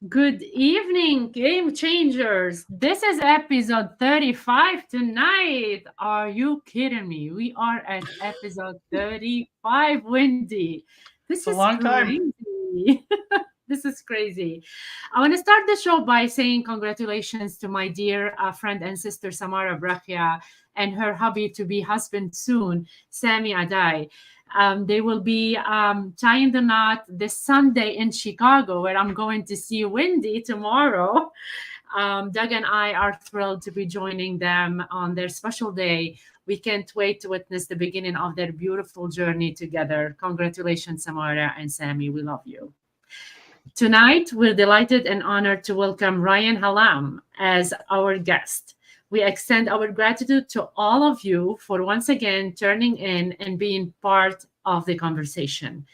Good evening, game changers. This is episode 35 tonight. Are you kidding me? We are at episode 35, Wendy. This It's a is long time. crazy. This is crazy. I want to start the show by saying congratulations to my dear friend and sister Samara Brakia and her hubby to be husband soon, Sami Adai. They will be tying the knot this Sunday in Chicago, where I'm going to see Wendy tomorrow. Doug and I are thrilled to be joining them on their special day. We can't wait to witness the beginning of their beautiful journey together. Congratulations, Samara and Sammy. We love you. Tonight, we're delighted and honored to welcome Ryan Hallam as our guest. We extend our gratitude to all of you for once again turning in and being part of the conversation.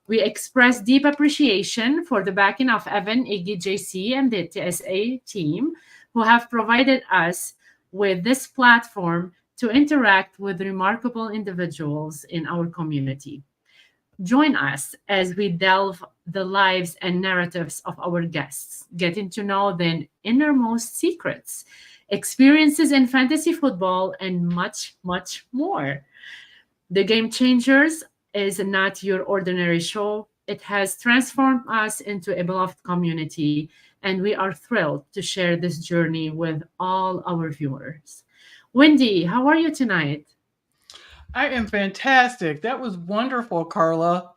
We express deep appreciation for the backing of Evan, Iggy, JC, and the TSA team who have provided us with this platform to interact with remarkable individuals in our community. Join us as we delve the lives and narratives of our guests, getting to know their innermost secrets, experiences in fantasy football, and much, much more. The Game Changers is not your ordinary show. It has transformed us into a beloved community, and we are thrilled to share this journey with all our viewers. Wendy, how are you tonight? I am fantastic. That was wonderful, Carla.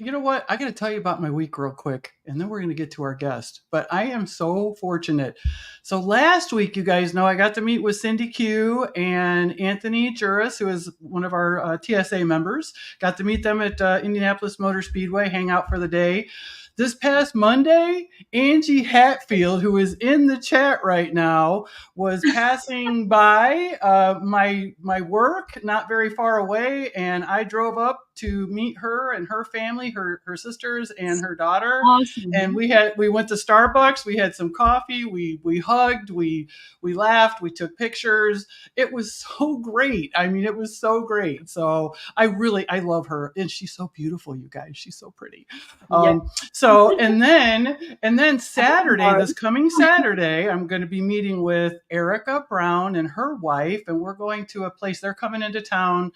You know what? I got to tell you about my week real quick, and then we're going to get to our guest. But I am so fortunate. So last week, you guys know I got to meet with Cindy Q and Anthony Juris, who is one of our TSA members. Got to meet them at Indianapolis Motor Speedway, hang out for the day. This past Monday, Angie Hatfield, who is in the chat right now, was passing by my work not very far away, and I drove up to meet her and her family, her sisters and her daughter. And Awesome. we went to Starbucks, we had some coffee, we hugged, we laughed, we took pictures. It was so great. I mean, it was so great. So I love her, and she's so beautiful, you guys. She's so pretty. Yeah. So and then Saturday, this coming Saturday, I'm going to be meeting with Erica Brown and her wife, and we're going to a place. They're coming into town.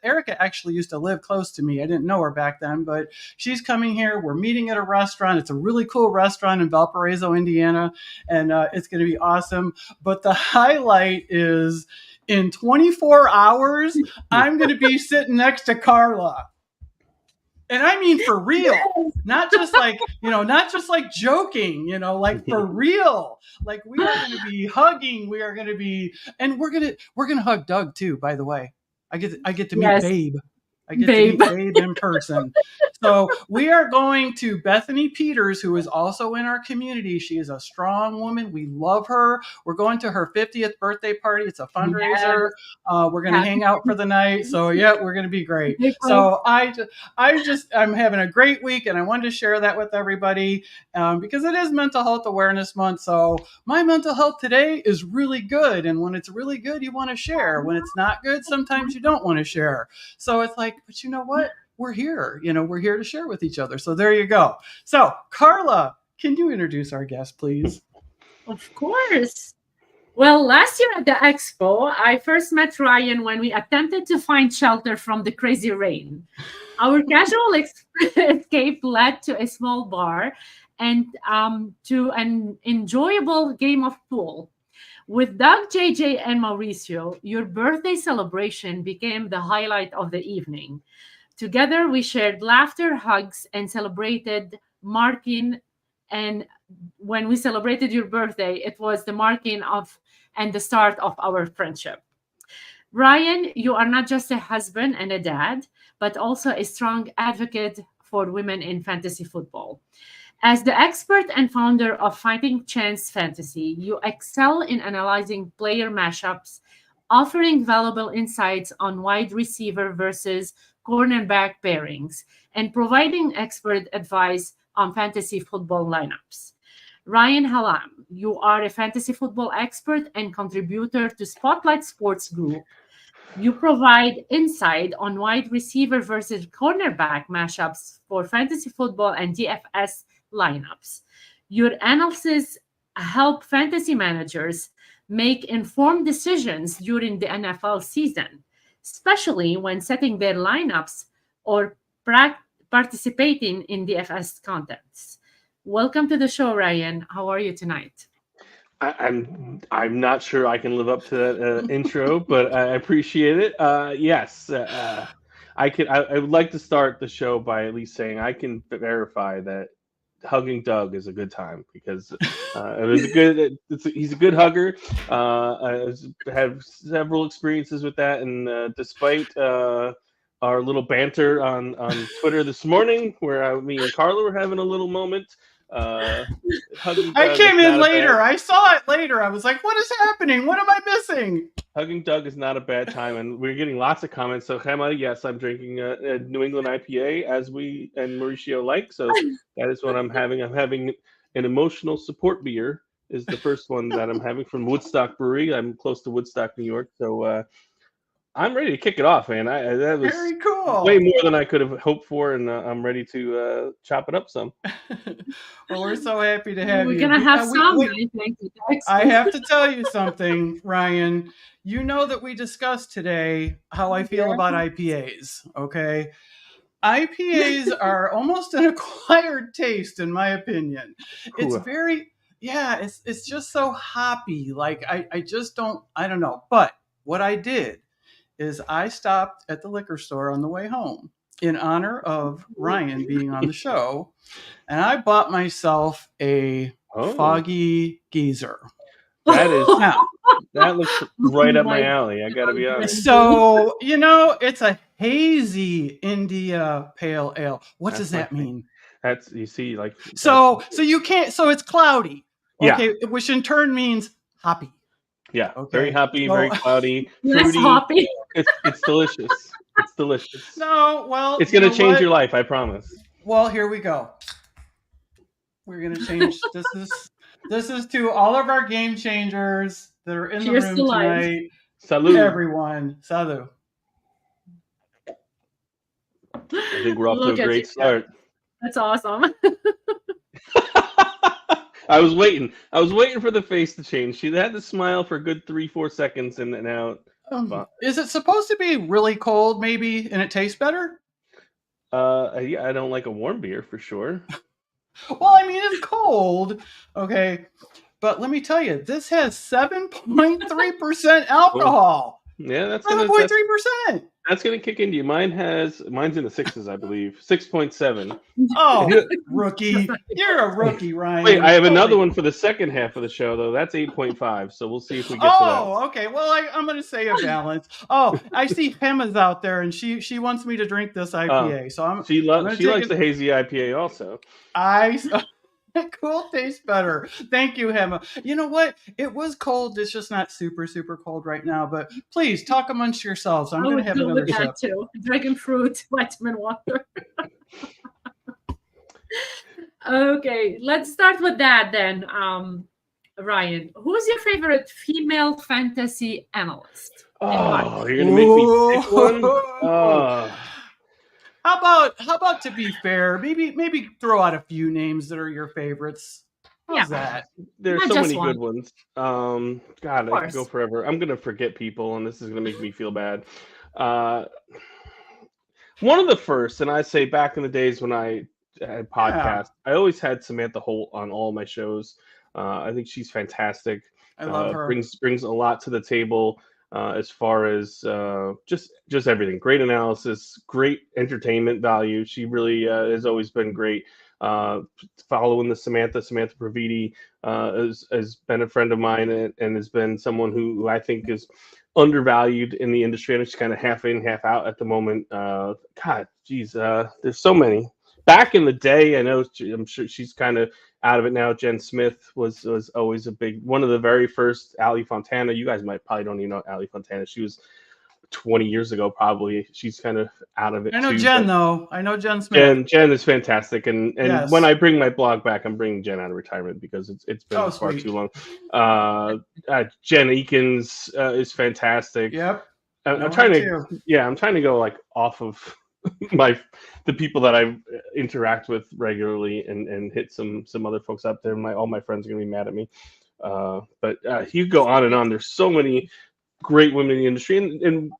Erica actually used to live close to me. I didn't know her back then, but she's coming here. We're meeting at a restaurant. It's a really cool restaurant in Valparaiso, Indiana, and it's going to be awesome. But the highlight is in 24 hours, I'm going to be sitting next to Carla. And I mean for real, not just like, not just like joking, like for real. Like we are going to be hugging, we are going to be, and we're going to hug Doug too, by the way. I get to meet Yes, Babe. I get to babe. meet Babe in person. So we are going to Bethany Peters, who is also in our community. She is a strong woman. We love her. We're going to her 50th birthday party. It's a Yes. fundraiser. We're going to Happy hang out for the night. So yeah, we're going to be great. birthday. So I'm having a great week, and I wanted to share that with everybody because it is Mental Health Awareness Month. So my mental health today is really good, and when it's really good, you want to share. When it's not good, sometimes you don't want to share. So it's like, but you know what? We're here. We're here to share with each other. So there you go. So Carla, can you introduce our guest, please? Of course. Well, last year at the expo, I first met Ryan when we attempted to find shelter from the crazy rain. Our casual escape led to a small bar and to an enjoyable game of pool. With Doug, JJ, and Mauricio, your birthday celebration became the highlight of the evening. Together, we shared laughter, hugs, and celebrated marking. And when we celebrated your birthday, it was the marking of and the start of our friendship. Ryan, you are not just a husband and a dad, but also a strong advocate for women in fantasy football. As the expert and founder of Fighting Chance Fantasy, you excel in analyzing player mashups, offering valuable insights on wide receiver versus cornerback pairings, and providing expert advice on fantasy football lineups. Ryan Hallam, you are a fantasy football expert and contributor to Spotlight Sports Group. You provide insight on wide receiver versus cornerback mashups for fantasy football and DFS lineups. Your analysis help fantasy managers make informed decisions during the NFL season, especially when setting their lineups or participating in the FS contests. Welcome to the show, Ryan. How are you tonight? I'm not sure I can live up to that intro, but I appreciate it. Yes, I would like to start the show by at least saying I can verify that hugging Doug is a good time because it was a good. He's a good hugger. Have several experiences with that, and despite our little banter on Twitter this morning, where me and Carla were having a little moment. Hugging Doug I came in later. I saw it later. I was like, what is happening? What am I missing? Hugging Doug is not a bad time, and we're getting lots of comments. So, Gemma, yes, I'm drinking a New England IPA, as we and Mauricio like. So that is what I'm having. I'm having an emotional support beer. Is the first one that I'm having from Woodstock Brewery. I'm close to Woodstock, New York. So I'm ready to kick it off, man. That was very cool. Way more than I could have hoped for, and I'm ready to chop it up some. Well, we're so happy to have you. We're gonna have some. I have to tell you something, Ryan. You know that we discussed today how I feel about IPAs. Okay, IPAs are almost an acquired taste, in my opinion. It's very, it's just so hoppy. Like I just don't. I don't know. But what I did is I stopped at the liquor store on the way home in honor of Ryan being on the show, and I bought myself a Foggy Geezer. That looks right up my alley. I gotta be honest. So it's a hazy India Pale Ale. What does that mean? That's you see, like so you can't. So it's cloudy, okay, yeah. Which in turn means hoppy. Yeah, okay. Very hoppy, very cloudy, fruity. Hoppy. It's delicious. It's delicious. No, well, it's gonna change your life. I promise. Well, here we go. We're gonna change. This is to all of our game changers that are in the room tonight. Salud, everyone. Salud. I think we're off to a great start. That's awesome. I was waiting for the face to change. She had to smile for a good 3-4 seconds, and now. Is it supposed to be really cold, maybe, and it tastes better? Yeah, I don't like a warm beer for sure. Well, I mean, it's cold, okay, but let me tell you, this has 7.3% alcohol. Yeah, that's 7.3%. That's gonna kick into you. Mine's in the 6s, I believe. 6.7. Oh, rookie! You're a rookie, Ryan. Wait, I have another one for the second half of the show, though. That's 8.5. So we'll see if we get to that. Oh, okay. Well, I'm going to say a balance. Oh, I see Gemma's out there, and she wants me to drink this IPA. So she likes the hazy IPA also. Cool tastes better. Thank you, Gemma. You know what? It was cold. It's just not super, super cold right now. But please talk amongst yourselves. I'm going to have another sip. Too. Dragon fruit, vitamin water. Okay, let's start with that then. Ryan, who's your favorite female fantasy analyst? Oh, you're gonna make me pick one. How about to be fair, maybe throw out a few names that are your favorites. How's that? There's so many good ones. God, I could go forever. I'm gonna forget people, and this is gonna make me feel bad. One of the first, and I say back in the days when I had podcasts, I always had Samantha Holt on all my shows. I think she's fantastic. I love her. Brings a lot to the table. As far as just everything. Great analysis, great entertainment value. She really has always been great. Following the Samantha Praviti has been a friend of mine and has been someone who I think is undervalued in the industry. And she's kind of half in, half out at the moment. God, geez, there's so many. Back in the day, I'm sure she's kind of out of it now. Jen Smith was always a big one of the very first. Ali Fontana, you guys probably don't even know Ali Fontana. She was 20 years ago, probably. She's kind of out of it. I know Jen though. I know Jen Smith. Jen is fantastic, and yes. When I bring my blog back, I'm bringing Jen out of retirement because it's been far too long. Jen Eakins is fantastic. Yep. I'm trying to go like off of the people that I interact with regularly, and hit some other folks out there. All my friends are gonna be mad at me, but you go on and on. There's so many great women in the industry, and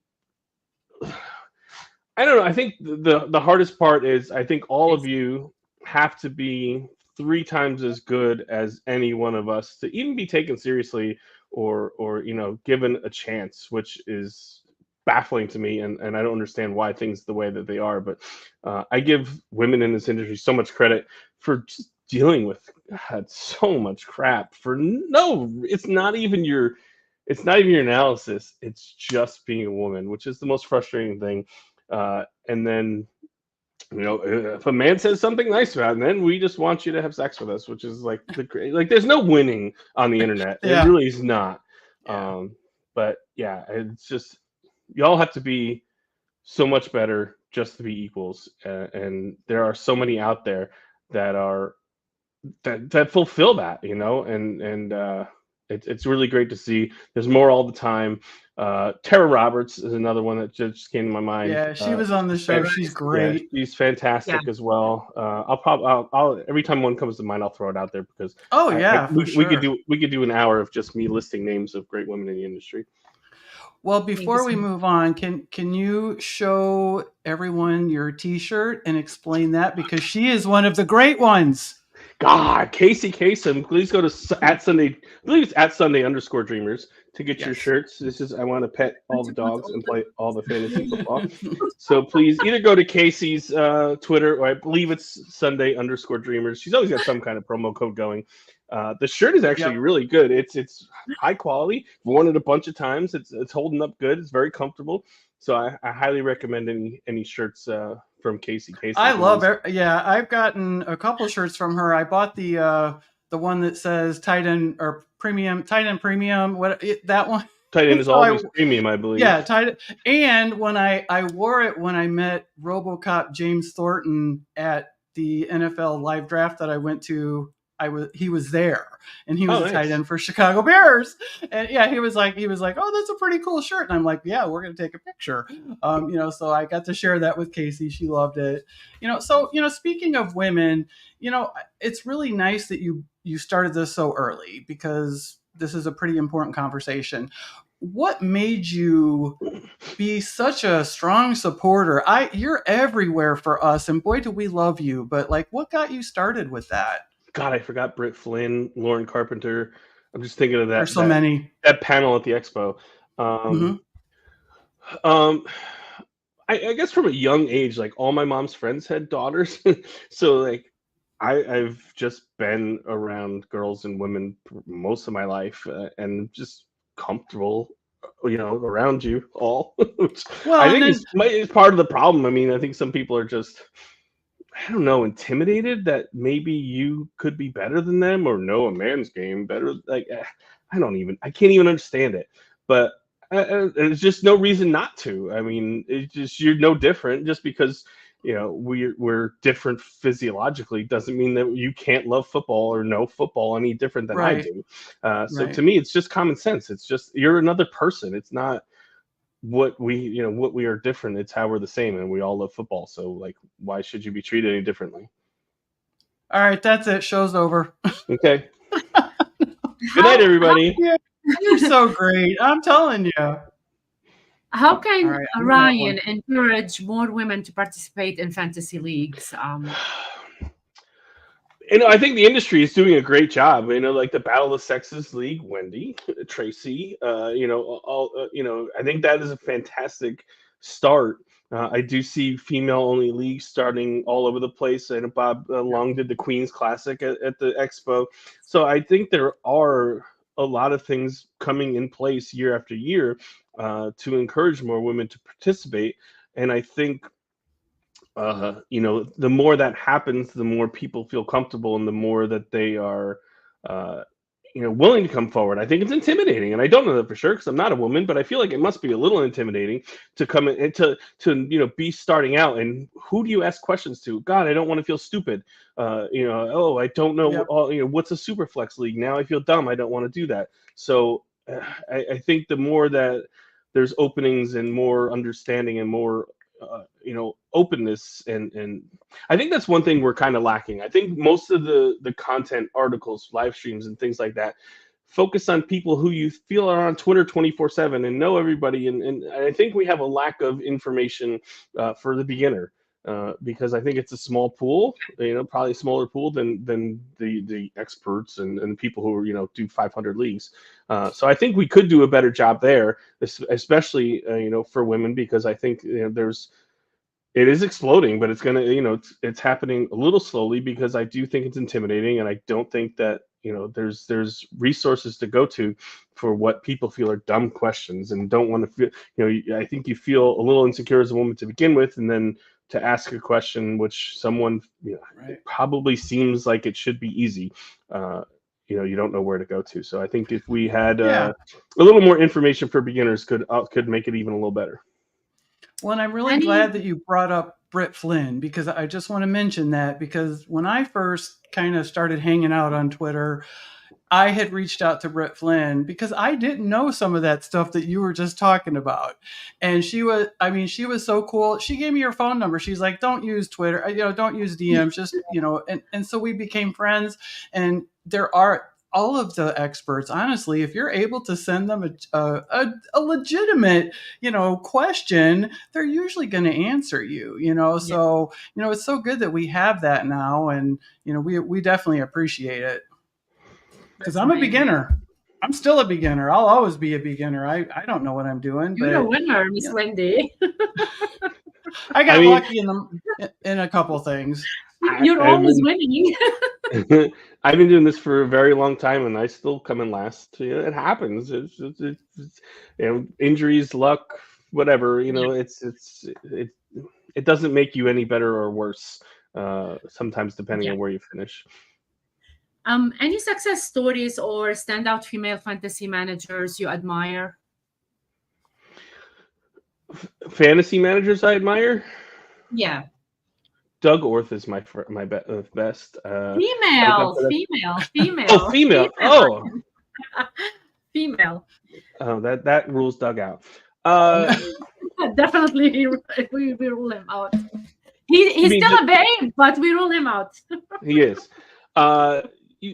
I don't know. I think the hardest part is I think all of you have to be 3 times as good as any one of us to even be taken seriously or given a chance, which is baffling to me, and I don't understand why things the way that they are. But I give women in this industry so much credit for just dealing with so much crap for no. It's not even your analysis. It's just being a woman, which is the most frustrating thing. And then, if a man says something nice about it, then we just want you to have sex with us, which is like there's no winning on the internet. Yeah. It really is not. Yeah. But yeah, it's just y'all have to be so much better just to be equals, and there are so many out there that are that fulfill that, and it's really great to see. There's more all the time. Tara Roberts is another one that just came to my mind. Yeah, she was on the show. She's great. Yeah, she's fantastic as well. I'll every time one comes to mind, I'll throw it out there because we could do an hour of just me listing names of great women in the industry. Well, before we move on, can you show everyone your T-shirt and explain that, because she is one of the great ones. God, Casey Kasem, please go to @Sunday. I believe it's @Sunday_Dreamers to get your shirts. I want to pet all the dogs and play all the fantasy football. So please either go to Casey's Twitter, or I believe it's Sunday_Dreamers. She's always got some kind of promo code going. The shirt is actually really good. It's high quality. I've worn it a bunch of times. It's holding up good. It's very comfortable. So I highly recommend any shirts from Casey. I love it. Yeah, I've gotten a couple shirts from her. I bought the one that says tight end premium. That one. Tight end is always premium, I believe. Yeah, tight end. And when I wore it when I met RoboCop James Thornton at the NFL live draft that I went to, he was there, and he was a tight end for Chicago Bears. And yeah, he was like, oh, that's a pretty cool shirt. And I'm like, yeah, we're going to take a picture. So I got to share that with Casey. She loved it. So, speaking of women, it's really nice that you started this so early, because this is a pretty important conversation. What made you be such a strong supporter? You're everywhere for us, and boy, do we love you. But what got you started with that? God, I forgot Britt Flynn, Lauren Carpenter. I'm just thinking of that. There's so many. That panel at the expo. I guess from a young age, all my mom's friends had daughters, so I've just been around girls and women most of my life, and just comfortable, around you all. Well, I think it's part of the problem. I mean, I think some people are just, I don't know, intimidated that maybe you could be better than them or know a man's game better. I can't even understand it. But there's just no reason not to. I mean, it's just, you're no different. Just because we're different physiologically doesn't mean that you can't love football or know football any different than I do. So to me, it's just common sense. It's just, you're another person. It's not what we are different. It's how we're the same, and we all love football. So why should you be treated any differently? All right, that's it. Show's over. Okay. Good night, everybody. You're so great. I'm telling you. How can Ryan encourage more women to participate in fantasy leagues? I think the industry is doing a great job. The Battle of the Sexes League, Wendi, Tracy. I think that is a fantastic start. I do see female-only leagues starting all over the place. And Bob Long did the Queens Classic at the Expo. So I think there are a lot of things coming in place year after year to encourage more women to participate. And I think the more that happens, the more people feel comfortable, and the more that they are, willing to come forward. I think it's intimidating, and I don't know that for sure because I'm not a woman, but I feel like it must be a little intimidating to come in and to be starting out. And who do you ask questions to? God, I don't want to feel stupid. I don't know. What's a super flex league? Now I feel dumb. I don't want to do that. So I think the more that there's openings and more understanding and more openness, and I think that's one thing we're kind of lacking. I think most of the content, articles, live streams, and things like that focus on people who you feel are on Twitter 24/7 and know everybody, and I think we have a lack of information for the beginner. Because I think it's a small pool, probably a smaller pool than the experts and people who do 500 leagues. So I think we could do a better job there, especially for women, because I think it is exploding, but it's gonna it's happening a little slowly, because I do think it's intimidating, and I don't think that there's resources to go to for what people feel are dumb questions and don't want to feel. I think you feel a little insecure as a woman to begin with, and then to ask a question which someone Right. probably seems like it should be easy, you don't know where to go to. So I think if we had Yeah. a little more information for beginners, could make it even a little better. Well, and I'm really Any glad that you brought up Britt Flynn, because I just want to mention that, because when I first kind of started hanging out on Twitter, I had reached out to Britt Flynn because I didn't know some of that stuff that you were just talking about. And she was so cool. She gave me her phone number. She's like, don't use Twitter, don't use DMs, just, and so we became friends. And there are all of the experts, honestly, if you're able to send them a legitimate, question, they're usually going to answer you, so, it's so good that we have that now. And, we definitely appreciate it. Because I'm a beginner. I'm still a beginner. I'll always be a beginner. I don't know what I'm doing. You're but a winner, Miss Wendi. I got lucky in a couple things. You're always winning. I've been doing this for a very long time, and I still come in last. It happens. It's injuries, luck, whatever. It doesn't make you any better or worse. Sometimes depending on where you finish. Any success stories or standout female fantasy managers you admire? Fantasy managers I admire? Yeah. Doug Orth is my best. Female. Oh, female. Oh. Female. Oh, that rules Doug out. Definitely, we rule him out. He's still a babe, but we rule him out. He is.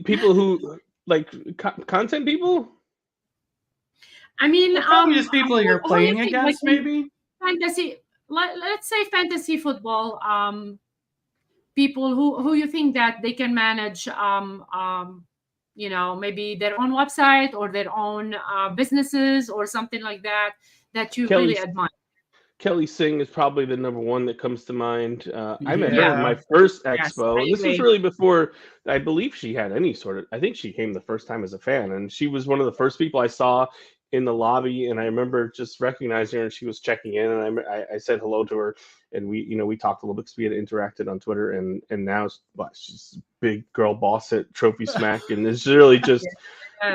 People who like content people. I mean, probably just people you're playing against, maybe fantasy. Let's say fantasy football. People who you think that they can manage. Maybe their own website or their own businesses or something like that you really admire. Kelly Singh is probably the number one that comes to mind. I met her in my first expo. This was really before I believe she had any sort of. I think she came the first time as a fan, and she was one of the first people I saw in the lobby. And I remember just recognizing her, and she was checking in, and I said hello to her, and we talked a little bit because we had interacted on Twitter, and now she's a big girl boss at Trophy Smack, and it's really just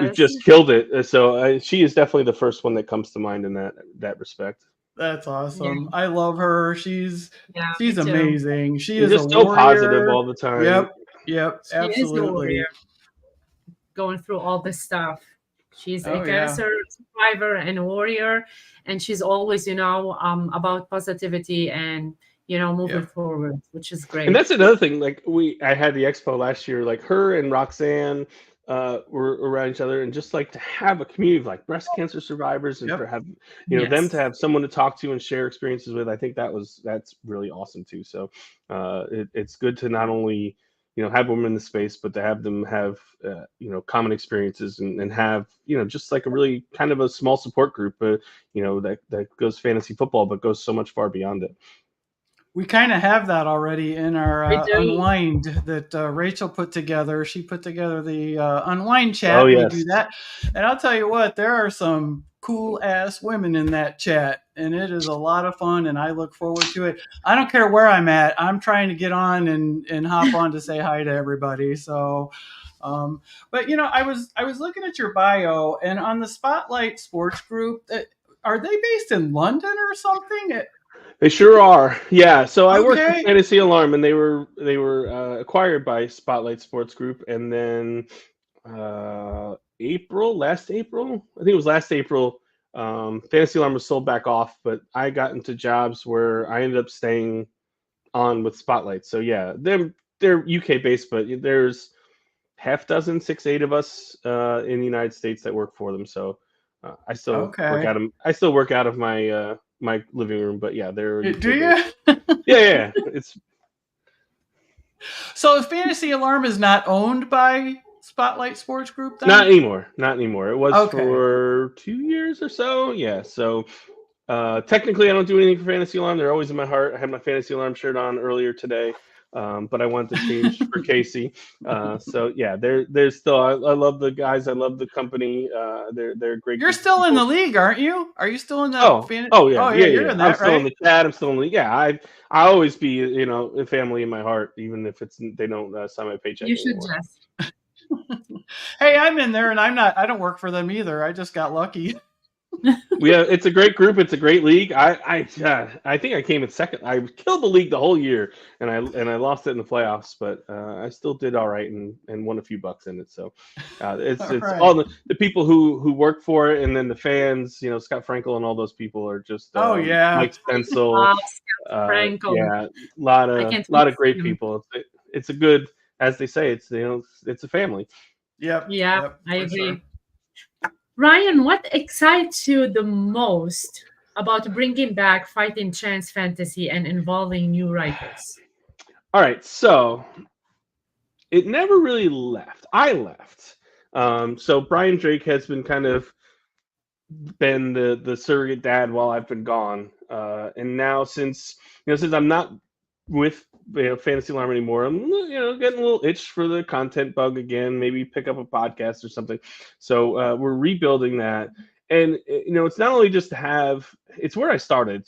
we've just killed it. So she is definitely the first one that comes to mind in that respect. That's awesome. Yeah. I love her. She's amazing. She is just so positive all the time. Yep, she absolutely. Is going through all this stuff. She's a cancer survivor and a warrior, and she's always, about positivity and moving forward, which is great. And that's another thing. Like I had the expo last year. Like her and Roxanne were around each other, and just like to have a community of like breast cancer survivors, and to have them to have someone to talk to and share experiences with. I think that's really awesome too. So it's good to not only have women in the space, but to have them have common experiences and have just like a really kind of a small support group, that goes fantasy football, but goes so much far beyond it. We kind of have that already in our Unwind that Rachel put together. She put together the Unwind chat. Oh, yes. We do that. And I'll tell you what, there are some cool ass women in that chat, and it is a lot of fun, and I look forward to it. I don't care where I'm at. I'm trying to get on and hop on to say hi to everybody. So, but I was looking at your bio, and on the Spotlight Sports Group, are they based in London or something? They sure are. Yeah. So I worked for Fantasy Alarm, and they were acquired by Spotlight Sports Group, and then last April, I think it was last April, Fantasy Alarm was sold back off, but I got into jobs where I ended up staying on with Spotlight. So yeah, they're UK based, but there's half dozen, 6, 8 of us in the United States that work for them. So I still work Okay. out of my my living room. But yeah, they're UK Do based. you? Yeah. It's So Fantasy Alarm is not owned by Spotlight Sports Group then? not anymore. Not anymore. It was Okay. for 2 years or so. Yeah. So technically, I don't do anything for Fantasy Alarm. They're always in my heart. I had my Fantasy Alarm shirt on earlier today, but I wanted to change for Casey. So yeah, there's still. I love the guys. I love the company. They're a great You're group of still in the people. league, aren't you? Are you still in the Oh, oh yeah, Oh yeah, yeah, you're yeah. in I'm that, still in right? the chat. I'm still in the yeah. I always be a family in my heart, even if they don't sign my paycheck You should anymore. just. Hey, I'm in there, and I don't work for them either. I just got lucky. It's a great group. It's a great league. I think I came in second. I killed the league the whole year, and I lost it in the playoffs, but I still did all right and won a few bucks in it. So it's All right. all the people who work for it, and then the fans. Scott Frankel and all those people are just Oh yeah. Mike Stencil. Frankel. Yeah, I can't lot of wait great to see him. people. It's a good, as they say, it's a family. Yep. Yeah, Yep, I for agree. sure. Ryan, what excites you the most about bringing back Fighting Chance Fantasy and involving new writers? All right, so it never really left. I left. So Brian Drake has been kind of been the surrogate dad while I've been gone, and now since I'm not with Fantasy Alarm anymore, I'm getting a little itch for the content bug again. Maybe pick up a podcast or something. So we're rebuilding that, and it's not only just to have. It's where I started.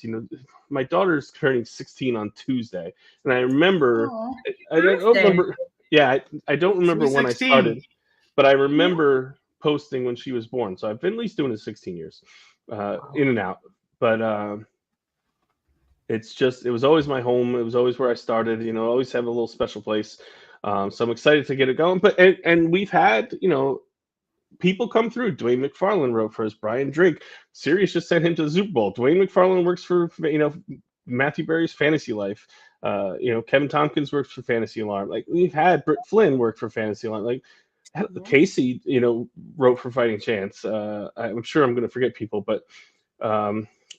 My daughter's turning 16 on Tuesday, and I remember. Oh, I don't Birthday. remember. Yeah, I don't remember sweet when I 16. started, but I remember posting when she was born. So I've been at least doing it 16 years, in and out. But it was always my home. It was always where I started. Always have a little special place. So I'm excited to get it going. But and we've had people come through. Dwayne McFarland wrote for us. Brian Drake. Sirius just sent him to the Super Bowl. Dwayne McFarland works for Matthew Berry's Fantasy Life. Kevin Tompkins works for Fantasy Alarm. Like we've had Britt Flynn work for Fantasy Alarm. Like Casey, wrote for Fighting Chance. I'm sure I'm going to forget people, but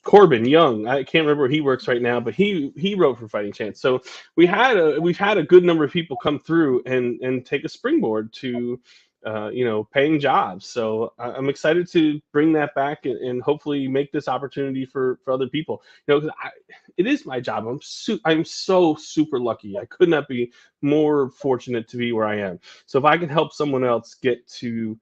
Corbin Young, I can't remember where he works right now, but he wrote for Fighting Chance. So we've had a good number of people come through and take a springboard to paying jobs. So I'm excited to bring that back and hopefully make this opportunity for other people. It is my job. I'm so super lucky. I could not be more fortunate to be where I am. So if I can help someone else get to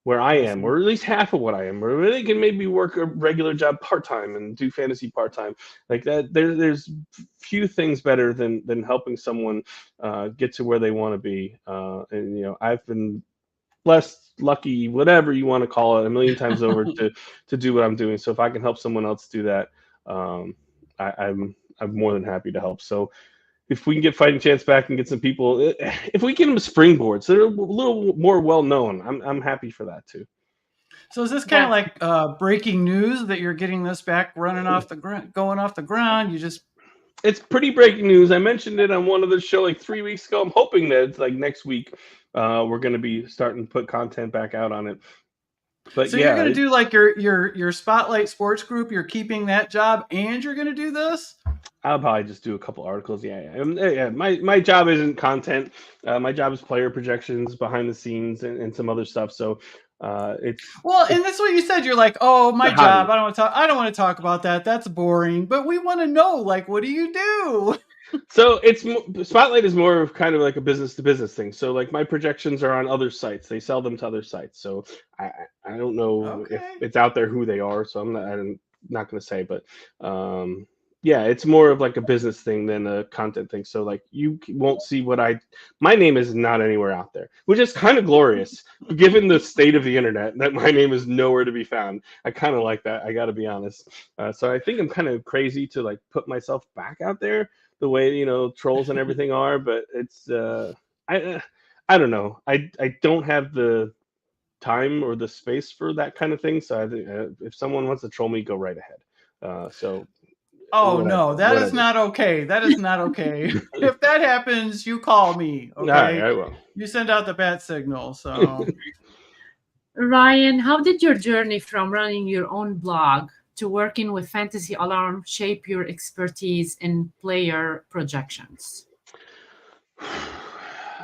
where I am, or at least half of what I am, where they can maybe work a regular job part-time and do fantasy part-time like that, there's few things better than helping someone get to where they want to be. And I've been blessed, lucky, whatever you want to call it, a million times over to do what I'm doing. So if I can help someone else do that, I'm more than happy to help. So if we can get Fighting Chance back and get some people, if we give them springboards, they're a little more well known. I'm happy for that too. So is this kind of like breaking news that you're getting this back running off the ground, going off the ground? It's pretty breaking news. I mentioned it on one of the show like 3 weeks ago. I'm hoping that it's like next week we're going to be starting to put content back out on it. But so yeah, you're going to do like your Spotlight Sports Group. You're keeping that job, and you're going to do this. I'll probably just do a couple articles. Yeah. My job isn't content. My job is player projections, behind the scenes, and some other stuff. So it's and that's what you said. You're like, oh, my hobby. job. I don't want to talk about that. That's boring. But we want to know, like, what do you do? So Spotlight is more of kind of like a business to business thing. So like my projections are on other sites. They sell them to other sites. So I don't know if it's out there who they are. So I'm not going to say, but yeah, it's more of like a business thing than a content thing. So like you won't see my name is not anywhere out there, which is kind of glorious given the state of the internet that my name is nowhere to be found. I kind of like that. I got to be honest. So I think I'm kind of crazy to like put myself back out there the way trolls and everything are, but it's I don't know. I don't have the time or the space for that kind of thing. So I think if someone wants to troll me, go right ahead. So Oh no, Whatever. that is not okay. That is not okay. If that happens, you call me, All right, okay? I will. You send out the bat signal. So Ryan, how did your journey from running your own blog to working with Fantasy Alarm shape your expertise in player projections?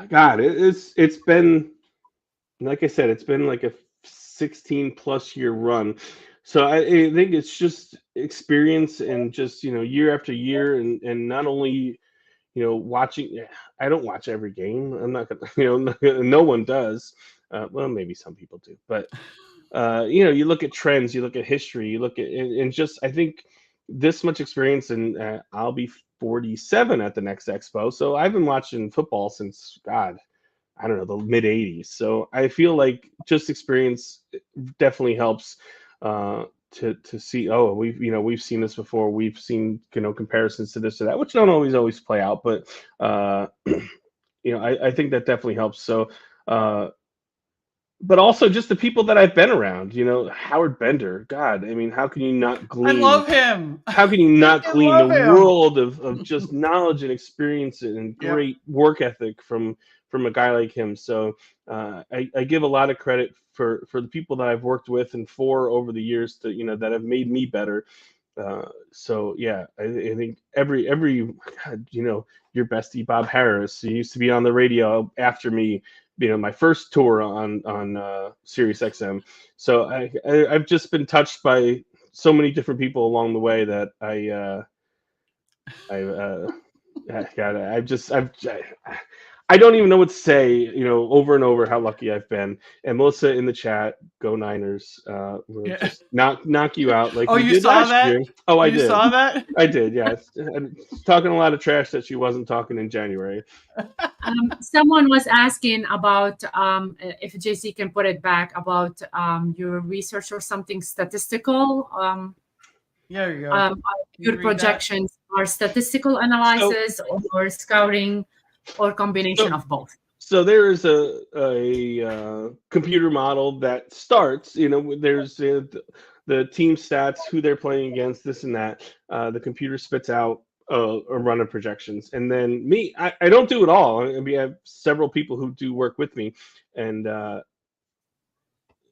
God, it's been, like I said, it's been like a 16 plus year run. So I think it's just experience and just, year after year, and not only, watching. I don't watch every game. I'm not gonna, no one does. Well, maybe some people do, but you look at trends, you look at history, you look at, and just, I think this much experience, and I'll be 47 at the next expo. So I've been watching football since, God, I don't know, the mid 80s. So I feel like just experience definitely helps to see, oh, we've seen this before. We've seen, comparisons to this or that, which don't always play out, but I think that definitely helps. So but also just the people that I've been around, Howard Bender. God, I mean, how can you not I glean? love him. How can you not I glean the love him. world of just knowledge and experience and Yep. great work ethic from a guy like him? So I give a lot of credit for the people that I've worked with and for over the years that have made me better. So yeah, I think every God, your bestie Bob Harris, who used to be on the radio after me, my first tour on Sirius XM. So I've just been touched by so many different people along the way that God, I don't even know what to say, over and over how lucky I've been. And Melissa in the chat, go Niners. Will Yeah. just knock you out like Oh, we you did saw last that? year. Oh, I You did. saw that? I did, yes. And talking a lot of trash that she wasn't talking in January. Someone was asking about if JC can put it back about your research or something statistical. There you go. Your read that? projections are statistical analysis or scouting or combination of both. So there is a computer model that starts. There's the team stats, who they're playing against, this and that. The computer spits out a run of projections, and then me, I don't do it all. We have several people who do work with me, and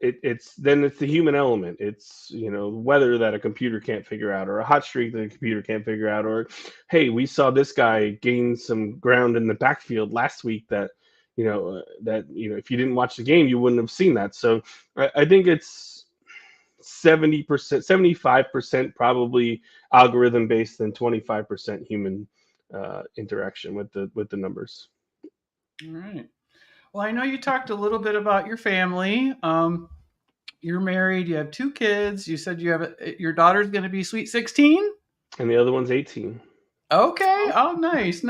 it's the human element. It's weather that a computer can't figure out, or a hot streak that a computer can't figure out, or hey, we saw this guy gain some ground in the backfield last week that if you didn't watch the game you wouldn't have seen that. So I think it's 70%, 75% probably algorithm based, and 25% human interaction with the numbers. All right. Well, I know you talked a little bit about your family. You're married. You have 2 kids. You said your daughter's going to be sweet 16, and the other one's 18. Okay. Oh, nice.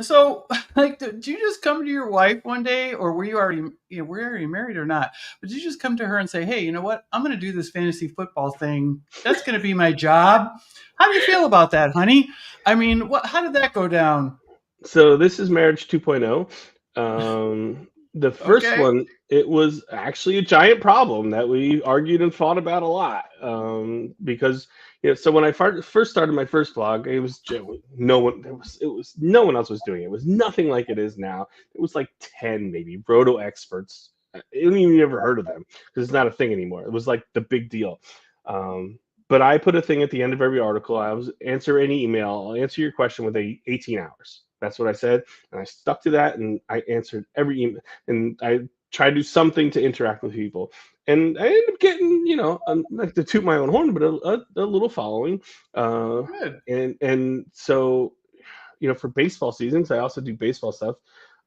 So, like, did you just come to your wife one day, or were you already married or not? But did you just come to her and say, "Hey, you know what? I'm going to do this fantasy football thing. That's going to be my job." How do you feel about that, honey? I mean, how did that go down? So this is marriage 2.0. The first one, it was actually a giant problem that we argued and fought about a lot. Because so when I first started my first blog, it was no one else was doing it. It was nothing like it is now. It was like 10 maybe roto experts. I haven't even ever heard of them because it's not a thing anymore. It was like the big deal. But I put a thing at the end of every article. I was answer any email. I'll answer your question within 18 hours. That's what I said, and I stuck to that, and I answered every email, and I tried to do something to interact with people, and I ended up getting, like, to toot my own horn, but a little following. Good. And so, for baseball seasons, I also do baseball stuff.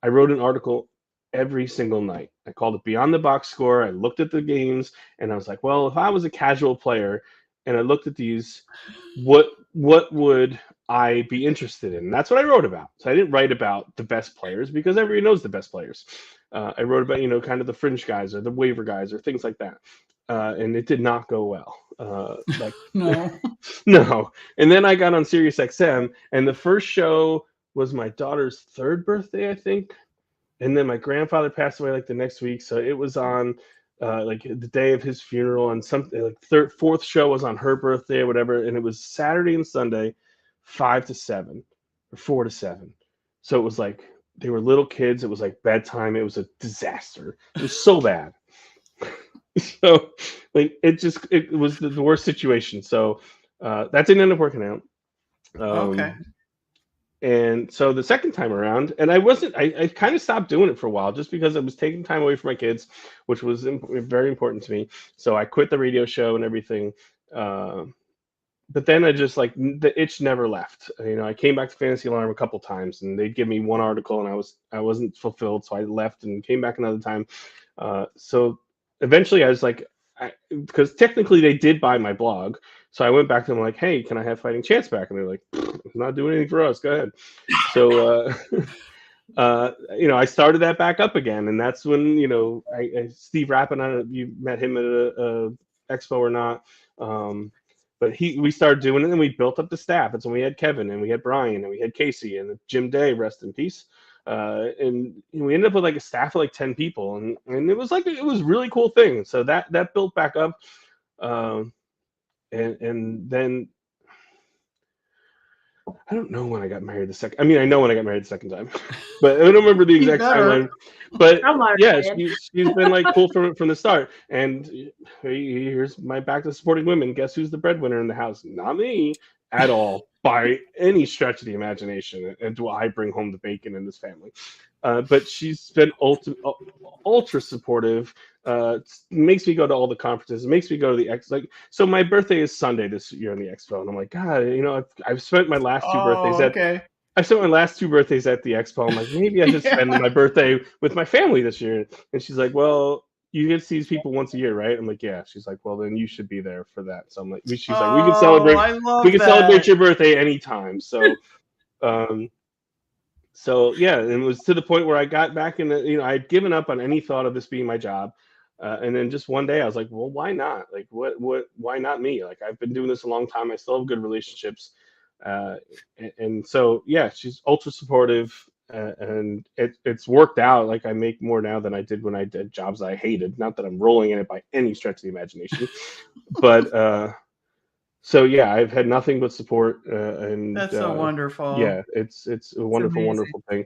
I wrote an article every single night. I called it Beyond the Box Score. I looked at the games, and I was like, well, if I was a casual player, and I looked at these, what would I be interested in? And that's what I wrote about. So I didn't write about the best players because everybody knows the best players. I wrote about, kind of the fringe guys or the waiver guys or things like that. And it did not go well. No. No. And then I got on Sirius XM, and the first show was my daughter's 3rd birthday, I think. And then my grandfather passed away like the next week. So it was on like the day of his funeral, and something like fourth show was on her birthday or whatever, and it was Saturday and Sunday, 5 to 7 or 4 to 7. So it was like they were little kids. It was like bedtime. It was a disaster. It was so bad. So like it was the worst situation. So that didn't end up working out. Okay. And so the second time around, and I kind of stopped doing it for a while just because I was taking time away from my kids, which was very important to me. So I quit the radio show and everything. But then I just like the itch never left. You know, I came back to Fantasy Alarm a couple times, and they'd give me one article, and I wasn't fulfilled, so I left and came back another time. So eventually, I was like, because technically they did buy my blog, so I went back to them like, hey, can I have Fighting Chance back? And they're like, it's not doing anything for us. Go ahead. So you know, I started that back up again, and that's when, you know, Steve Rappin, I don't know if you met him at a expo or not. But we started doing it, and we built up the staff. And so we had Kevin, and we had Brian, and we had Casey, and Jim Day, rest in peace. And we ended up with like a staff of like 10 people, and it was a really cool thing. So that built back up, and then I don't know when I got married the second. I mean, I know when I got married the second time, but I don't remember the exact timeline. But yeah, she's been like cool from the start. And here's my back to supporting women. Guess who's the breadwinner in the house? Not me at all, by any stretch of the imagination. And do I bring home the bacon in this family? But she's been ultra supportive. Makes me go to all the conferences. It makes me go to the Expo. Like, so my birthday is Sunday this year in the Expo, and I'm like, God, you know, I've spent my last two birthdays I've spent my last 2 birthdays at the Expo. I'm like, maybe I should spend my birthday with my family this year. And she's like, well, you get to see these people once a year, right? I'm like, yeah. She's like, well, then you should be there for that. So I'm like, she's like, we can celebrate your birthday anytime. So, so yeah, and it was to the point where I got back in you know, I'd given up on any thought of this being my job. And then just one day I was like, well, why not? Like, why not me? Like, I've been doing this a long time. I still have good relationships. And so, yeah, she's ultra supportive, and it's worked out. Like, I make more now than I did when I did jobs I hated. Not that I'm rolling in it by any stretch of the imagination, but so yeah, I've had nothing but support, and that's so wonderful. Yeah, it's a wonderful thing.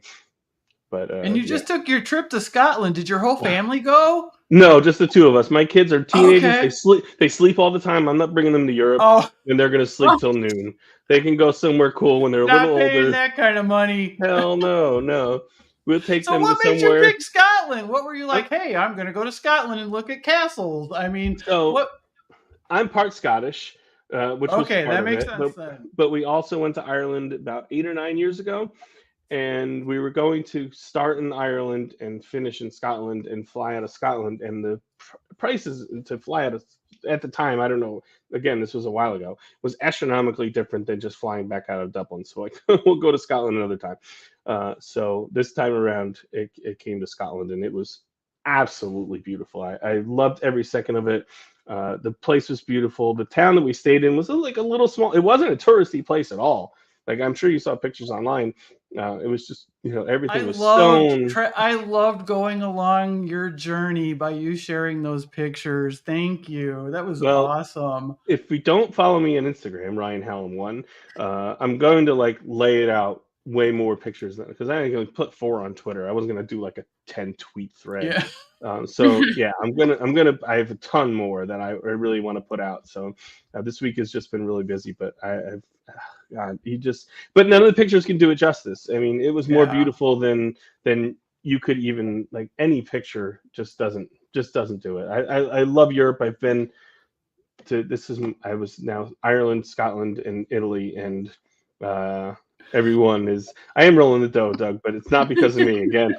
But and you just took your trip to Scotland. Did your whole family go? No, just the 2 of us. My kids are teenagers. Okay. They sleep all the time. I'm not bringing them to Europe, and they're gonna sleep till noon. They can go somewhere cool when they're a little older. Not paying that kind of money. Hell no. We'll take them to somewhere. So what made you pick Scotland? What were you like? Hey, I'm gonna go to Scotland and look at castles. I mean, what? I'm part Scottish, which was part that makes of it. sense then. But we also went to Ireland about 8 or 9 years ago. And we were going to start in Ireland and finish in Scotland and fly out of Scotland. And the prices to fly out of, at the time, I don't know, again, this was a while ago, was astronomically different than just flying back out of Dublin. So like, we'll go to Scotland another time. So this time around, it came to Scotland, and it was absolutely beautiful. I loved every second of it. The place was beautiful. The town that we stayed in was like a little small. It wasn't a touristy place at all. Like, I'm sure you saw pictures online. It was just, you know, everything was stone. I loved going along your journey by you sharing those pictures. Thank you. That was awesome. If we don't follow me on Instagram, Ryan Hallam 1, I'm going to like lay it out way more pictures because I ain't gonna put 4 on Twitter. I wasn't gonna do like a 10 tweet thread. Yeah. So yeah, I have a ton more that I really want to put out. So this week has just been really busy, but but none of the pictures can do it justice. I mean, it was more beautiful than you could even, like, any picture just doesn't do it. I love Europe. I've been to I was now Ireland, Scotland, and Italy, and I am rolling the dough, Doug, but it's not because of me. Again,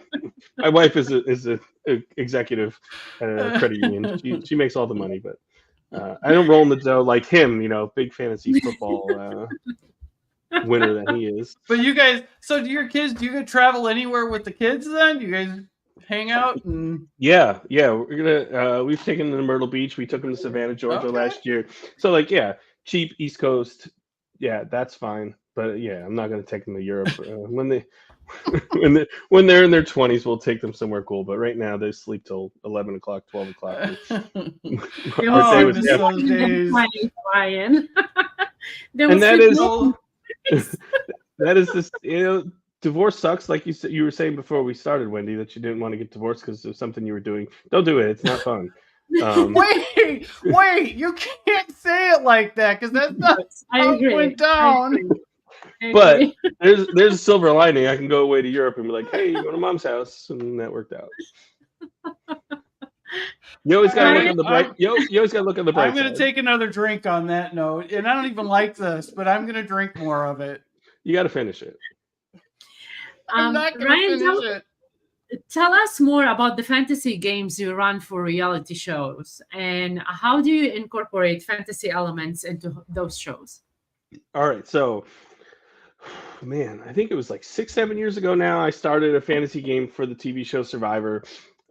my wife is a executive at a credit union. She makes all the money, but I don't roll in the dough like him. You know, big fantasy football winner that he is. But you guys, so do your kids? Do you go travel anywhere with the kids? Then do you guys hang out? And yeah, we're gonna. We've taken them to Myrtle Beach. We took them to Savannah, Georgia last year. So like, yeah, cheap East Coast. Yeah, that's fine. but yeah, I'm not going to take them to Europe. When they're in their 20s, we'll take them somewhere cool. But right now, they sleep till 11 o'clock, 12 o'clock. I miss those days. Ryan. And that is this. Divorce sucks. Like you were saying before we started, Wendy, that you didn't want to get divorced because of something you were doing. Don't do it. It's not fun. Wait! You can't say it like that because that's not how it went down. But there's a silver lining. I can go away to Europe and be like, hey, you go to mom's house, and that worked out. You always got to look on the bright. You always got to look on the bright. I'm going to take another drink on that note, and I don't even like this, but I'm going to drink more of it. You got to finish it. I'm not going to finish it. Tell us more about the fantasy games you run for reality shows, and how do you incorporate fantasy elements into those shows? All right, so, man, I think it was like 6-7 years ago now, I started a fantasy game for the TV show Survivor.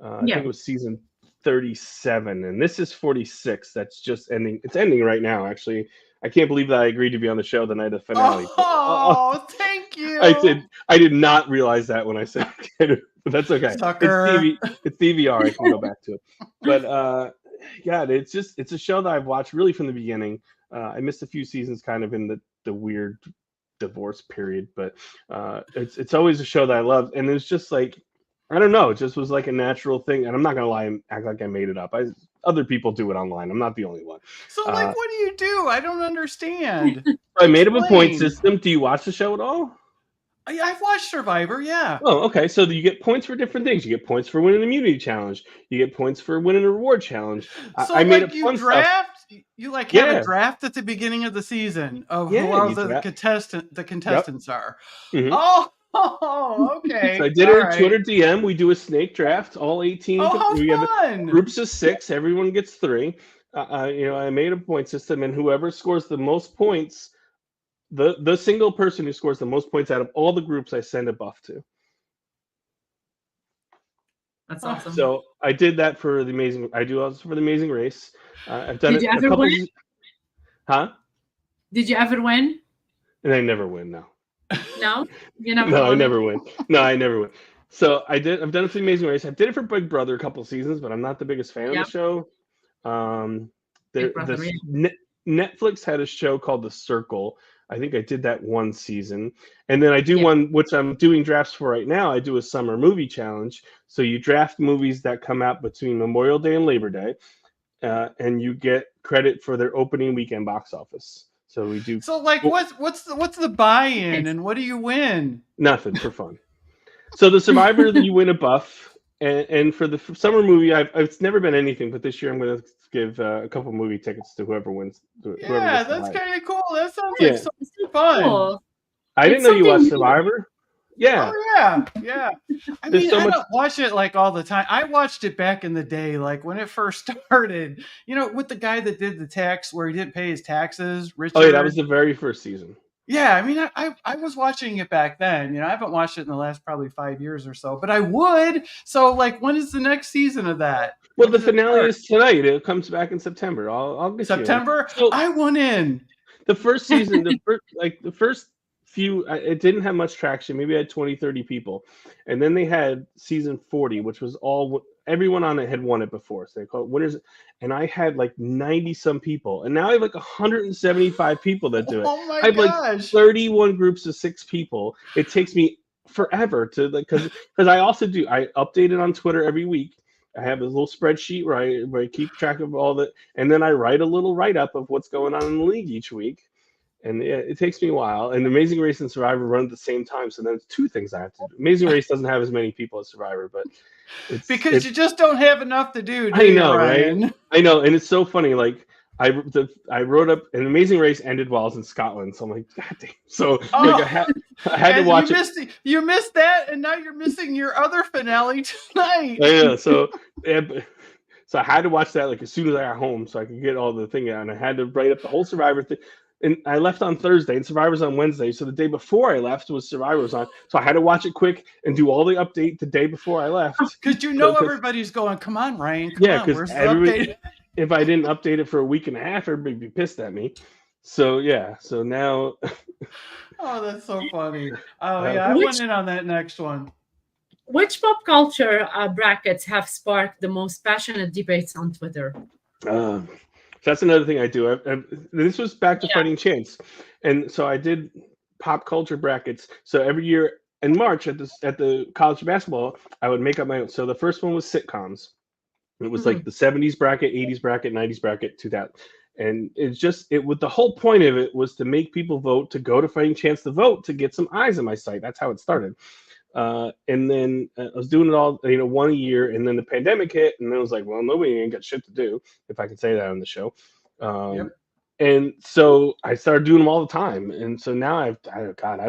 I think it was season 37, and this is 46. That's just ending. It's ending right now, actually. I can't believe that I agreed to be on the show the night of the finale. Thank you. I did not realize that when I said it, but that's okay. Sucker. It's DVR. I can go back to it. But yeah, it's a show that I've watched really from the beginning. I missed a few seasons kind of in the weird divorce period, but it's always a show that I love. And it's just like, I don't know, it just was like a natural thing. And I'm not going to lie and act like I made it up. Other people do it online. I'm not the only one. So, what do you do? I don't understand. I made up a point system. Do you watch the show at all? I've watched Survivor, yeah. Oh, okay. So you get points for different things. You get points for winning an immunity challenge. You get points for winning a reward challenge. So I made up you fun draft. Stuff. You have a draft at the beginning of the season of who all the contestants are. Mm-hmm. Oh, okay. So I did it at Twitter DM. We do a snake draft. All 18. We have groups of 6. Everyone gets 3. I made a point system, and whoever scores the most points, the single person who scores the most points out of all the groups, I send a buff to. That's awesome. So I did that for the Amazing. I do also for the Amazing Race. I've done Did you ever win? Huh? Did you ever win? And I never win. No. No, you never. No, I never win. No, I never win. So I've done it for the Amazing Race. I did it for Big Brother a couple of seasons, but I'm not the biggest fan of the show. Netflix had a show called The Circle. I think I did that one season, and then I do one which I'm doing drafts for right now. I do a summer movie challenge. So you draft movies that come out between Memorial Day and Labor Day, and you get credit for their opening weekend box office. So we do. So what's the buy-in and what do you win? Nothing, for fun. So the Survivor, you win a buff, and for the summer movie, it's never been anything. But this year, I'm going to give a couple movie tickets to whoever wins. Yeah, that's kind of cool. That sounds like something fun. Cool. I didn't know you watched Survivor. Yeah. Oh, yeah. I mean, I don't watch it like all the time. I watched it back in the day, like when it first started, with the guy that did the tax where he didn't pay his taxes. Richard. Oh, yeah, that was the very first season. Yeah, I mean, I was watching it back then. I haven't watched it in the last probably 5 years or so, but I would. So, when is the next season of that? Well, the finale is tonight. It comes back in September. I'll get September? So, I want in. The first season, the first few, it didn't have much traction. Maybe I had 20, 30 people. And then they had season 40, which was everyone on it had won it before. So they call it winners. And I had 90 some people. And now I have 175 people that do it. Oh my I have 31 groups of 6 people. It takes me forever to because I also I update it on Twitter every week. I have a little spreadsheet where I keep track of all that, and then I write a little write-up of what's going on in the league each week. And it takes me a while. And Amazing Race and Survivor run at the same time, so there's 2 things I have to do. Amazing Race doesn't have as many people as Survivor, but because you just don't have enough to do. I know, right? I know, and it's so funny. I wrote up an Amazing Race ended while I was in Scotland, so I'm like, God damn. So I had to watch it. You missed that, and now you're missing your other finale tonight. Yeah, so I had to watch that as soon as I got home, so I could get all the thing out. And I had to write up the whole Survivor thing. And I left on Thursday, and Survivor's on Wednesday. So the day before I left was Survivor's on. So I had to watch it quick and do all the update the day before I left. Because everybody's going, come on, Ryan. Come on, where's the update? If I didn't update it for a week and a half, everybody would be pissed at me. So yeah, so now Oh, that's so funny. Oh yeah, I Which went in on that next one. which pop culture brackets have sparked the most passionate debates on Twitter? uh, that's another thing I do. This was back to Yeah. Fighting Chance, and so I did pop culture brackets. So every year in March at the college basketball, I would make up my own. So the first one was sitcoms. It was like the 70s bracket, 80s bracket, 90s bracket, 2000. And it's just it with the whole point of it was to make people vote, to go to Fighting Chance to vote, to get some eyes on my site. That's how it started. And then I was doing it all, 1 year, and then the pandemic hit, and then I was like, well, nobody ain't got shit to do, if I can say that on the show. Yep. And so I started doing them all the time, and so now I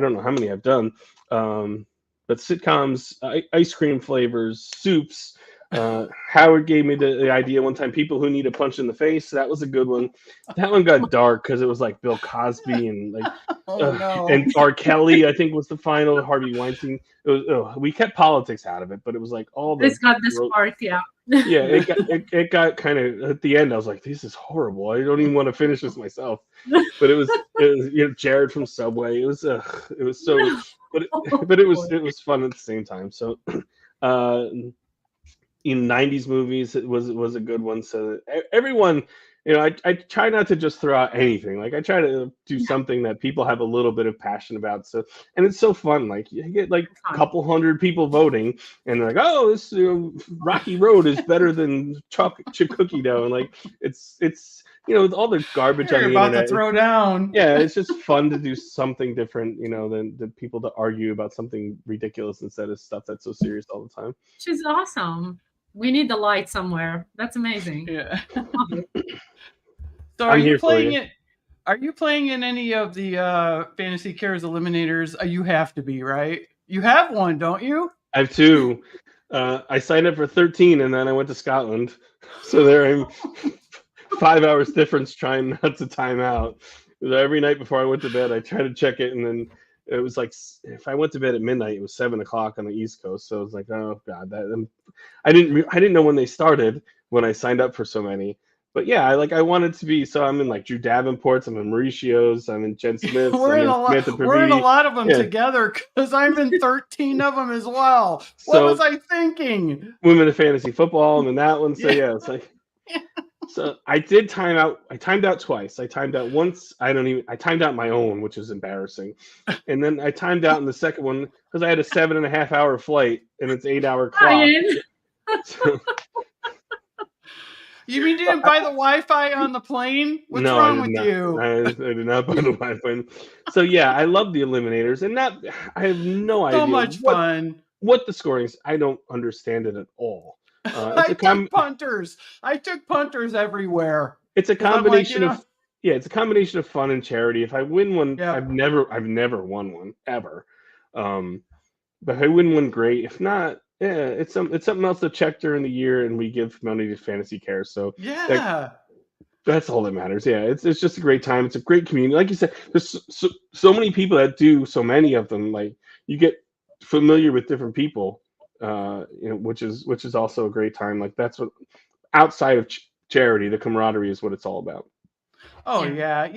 don't know how many I've done, but sitcoms, ice cream flavors, soups. Howard gave me the idea one time. People who need a punch in the face. That was a good one. That one got dark because it was like Bill Cosby and like no. and R. Kelly. I think was the final. Harvey Weinstein. It was. We kept politics out of it, but it was like all the. It's got this part, yeah. Yeah, it got kind of at the end. I was like, this is horrible. I don't even want to finish this myself. But it was Jared from Subway. It was so, but it was fun at the same time. So. In 90s movies, it was a good one. So everyone, I try not to just throw out anything. Like I try to do something that people have a little bit of passion about. So, and it's so fun. Like you get like a couple hundred people voting, and they're like, "Oh, this Rocky Road is better than chocolate chip cookie dough," and like it's with all the garbage on the about internet. To throw down. Yeah, it's just fun to do something different, than people to argue about something ridiculous instead of stuff that's so serious all the time. She's awesome. We need the light somewhere. That's amazing. Yeah. So are you playing you. it? Are you playing in any of the Fantasy Cares Eliminators? You have to be, right? You have one, don't you? I have two. I signed up for 13, and then I went to Scotland. So there I'm 5 hours difference trying not to time out. Every night before I went to bed, I tried to check it, and then it was like if I went to bed at midnight, it was 7:00 on the East Coast. So it was like, oh god, I didn't know when they started when I signed up for so many. But yeah, I wanted to be. So I'm in like Drew Davenport's, I'm in Mauricio's, I'm in Jen Smith's, we're in a lot of them together because I'm in 13 of them as well. What was I thinking? Women of Fantasy Football, I'm in that one. So yeah, it's like. So I did time out. I timed out twice. I timed out once. I timed out my own, which is embarrassing. And then I timed out in the second one because I had a 7.5 hour flight and it's 8-hour clock. So, you mean you didn't buy the Wi-Fi on the plane? What's wrong with you? I did not buy the Wi-Fi. So yeah, I love the Eliminators, and I have no idea. So much fun. What the scoring is. I don't understand it at all. I took punters. I took punters everywhere. It's a combination of it's a combination of fun and charity. If I win one, I've never won one ever. But if I win one, great. If not, it's something else to check during the year, and we give money to Fantasy Care. So that's all that matters. Yeah, it's just a great time. It's a great community. Like you said, there's so many people that do so many of them. Like you get familiar with different people. Which is also a great time. Like that's what outside of charity, the camaraderie is what it's all about. Oh yeah,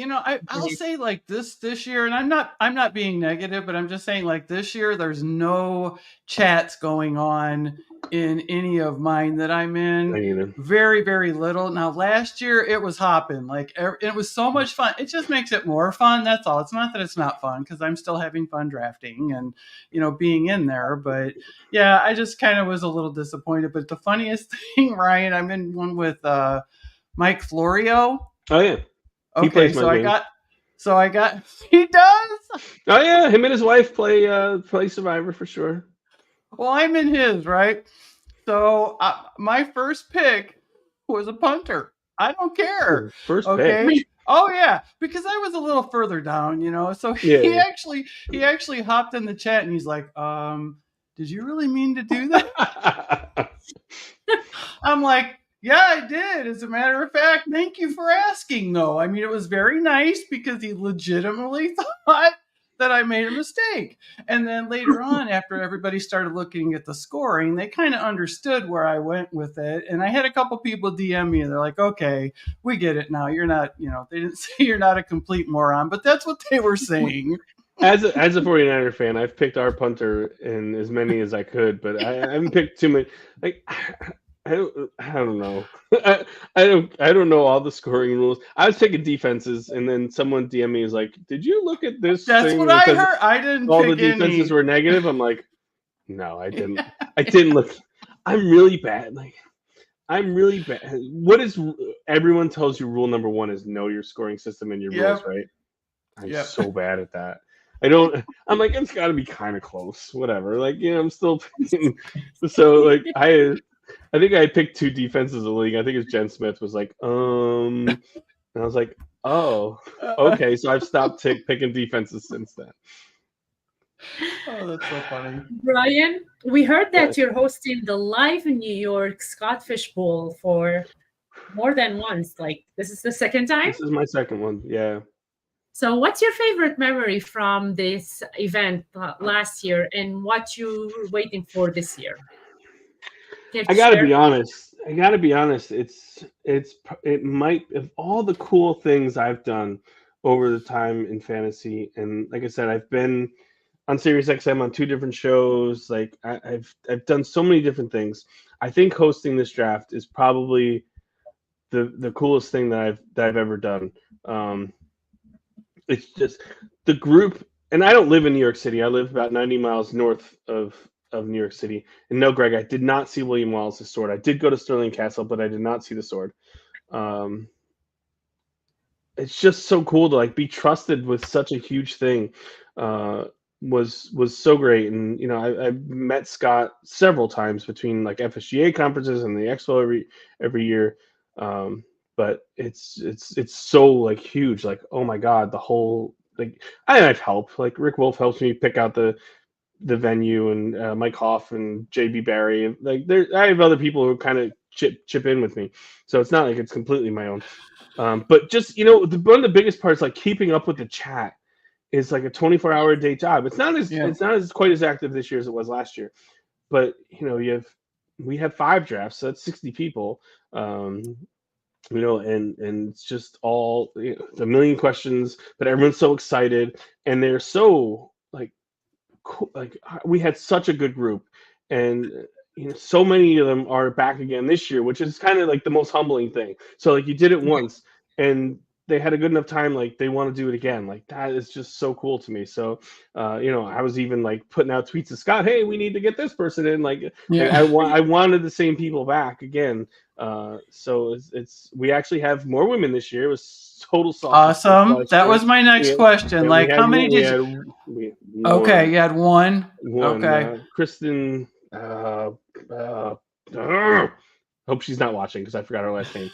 I'll say like this year, and I'm not being negative, but I'm just saying like this year there's no chats going on in any of mine that I'm in. Me neither. Very, very little. Now last year it was hopping. Like it was so much fun. It just makes it more fun. That's all. It's not that it's not fun because I'm still having fun drafting and being in there. But yeah, I just kind of was a little disappointed. But the funniest thing, Ryan, I'm in one with Mike Florio. Oh yeah. Okay, so I got he does. Oh yeah, him and his wife play Survivor for sure. Well, I'm in his, right? So my first pick was a punter. I don't care. First pick. Oh yeah, because I was a little further down, So he actually hopped in the chat and he's like, "Did you really mean to do that?" I'm like, yeah, I did. As a matter of fact, thank you for asking, though. I mean, it was very nice because he legitimately thought that I made a mistake. And then later on, after everybody started looking at the scoring, they kind of understood where I went with it. And I had a couple people DM me, and they're like, okay, we get it now. You're not, they didn't say you're not a complete moron, but that's what they were saying. As a 49er fan, I've picked our punter in as many as I could, but I haven't picked too many. Like, I don't know. I don't know all the scoring rules. I was picking defenses, and then someone DM me is like, "Did you look at this?" That's thing what I heard. I didn't. All the pick defenses any. were negative. I'm like, no, I didn't. I didn't look. I'm really bad. Like, I'm really bad. What is everyone tells you? Rule number 1 is know your scoring system and your rules, right? I'm so bad at that. I'm like, it's got to be kind of close, whatever. Like, I'm still picking. So, like, I think I picked 2 defenses in the league. I think it's Jen Smith was like, and I was like, oh, okay. So I've stopped picking defenses since then. Oh, that's so funny. Brian, we heard that you're hosting the live in New York Scott Fish Bowl for more than once. Like, this is the second time? This is my second one, yeah. So what's your favorite memory from this event last year, and what you're waiting for this year? I gotta be honest. It might, of all the cool things I've done over the time in fantasy, and like I said, I've been on SiriusXM on 2 different shows. Like I've done so many different things. I think hosting this draft is probably the coolest thing that I've ever done. It's just the group, and I don't live in New York City. I live about 90 miles north of New York City. And no, Greg, I did not see William Wallace's sword. I did go to Stirling Castle, but I did not see the sword. It's just so cool to like be trusted with such a huge thing. Was so great, and I've met Scott several times between like FSGA conferences and the Expo every year. But it's so like huge. Like, oh my God, the whole like I've helped. Like Rick Wolf helps me pick out the venue, and Mike Hoff and JB Barry. Like I have other people who kind of chip in with me, so it's not like it's completely my own. But just one of the biggest parts, like keeping up with the chat, is like a 24-hour a day job. It's not as quite as active this year as it was last year, but we have 5 drafts, so that's 60 people. And it's just all a million questions, but everyone's so excited, and they're so like cool. Like we had such a good group, and so many of them are back again this year, which is kind of like the most humbling thing. So like you did it once, and they had a good enough time, like they want to do it again. Like that is just so cool to me. So I was even like putting out tweets to Scott, hey, we need to get this person in. Like I wanted the same people back again. So we actually have more women this year. It was total sausage. Awesome. That was my next question. Like, how many did you? Okay, you had one. Okay. Kristen. Hope she's not watching because I forgot her last name.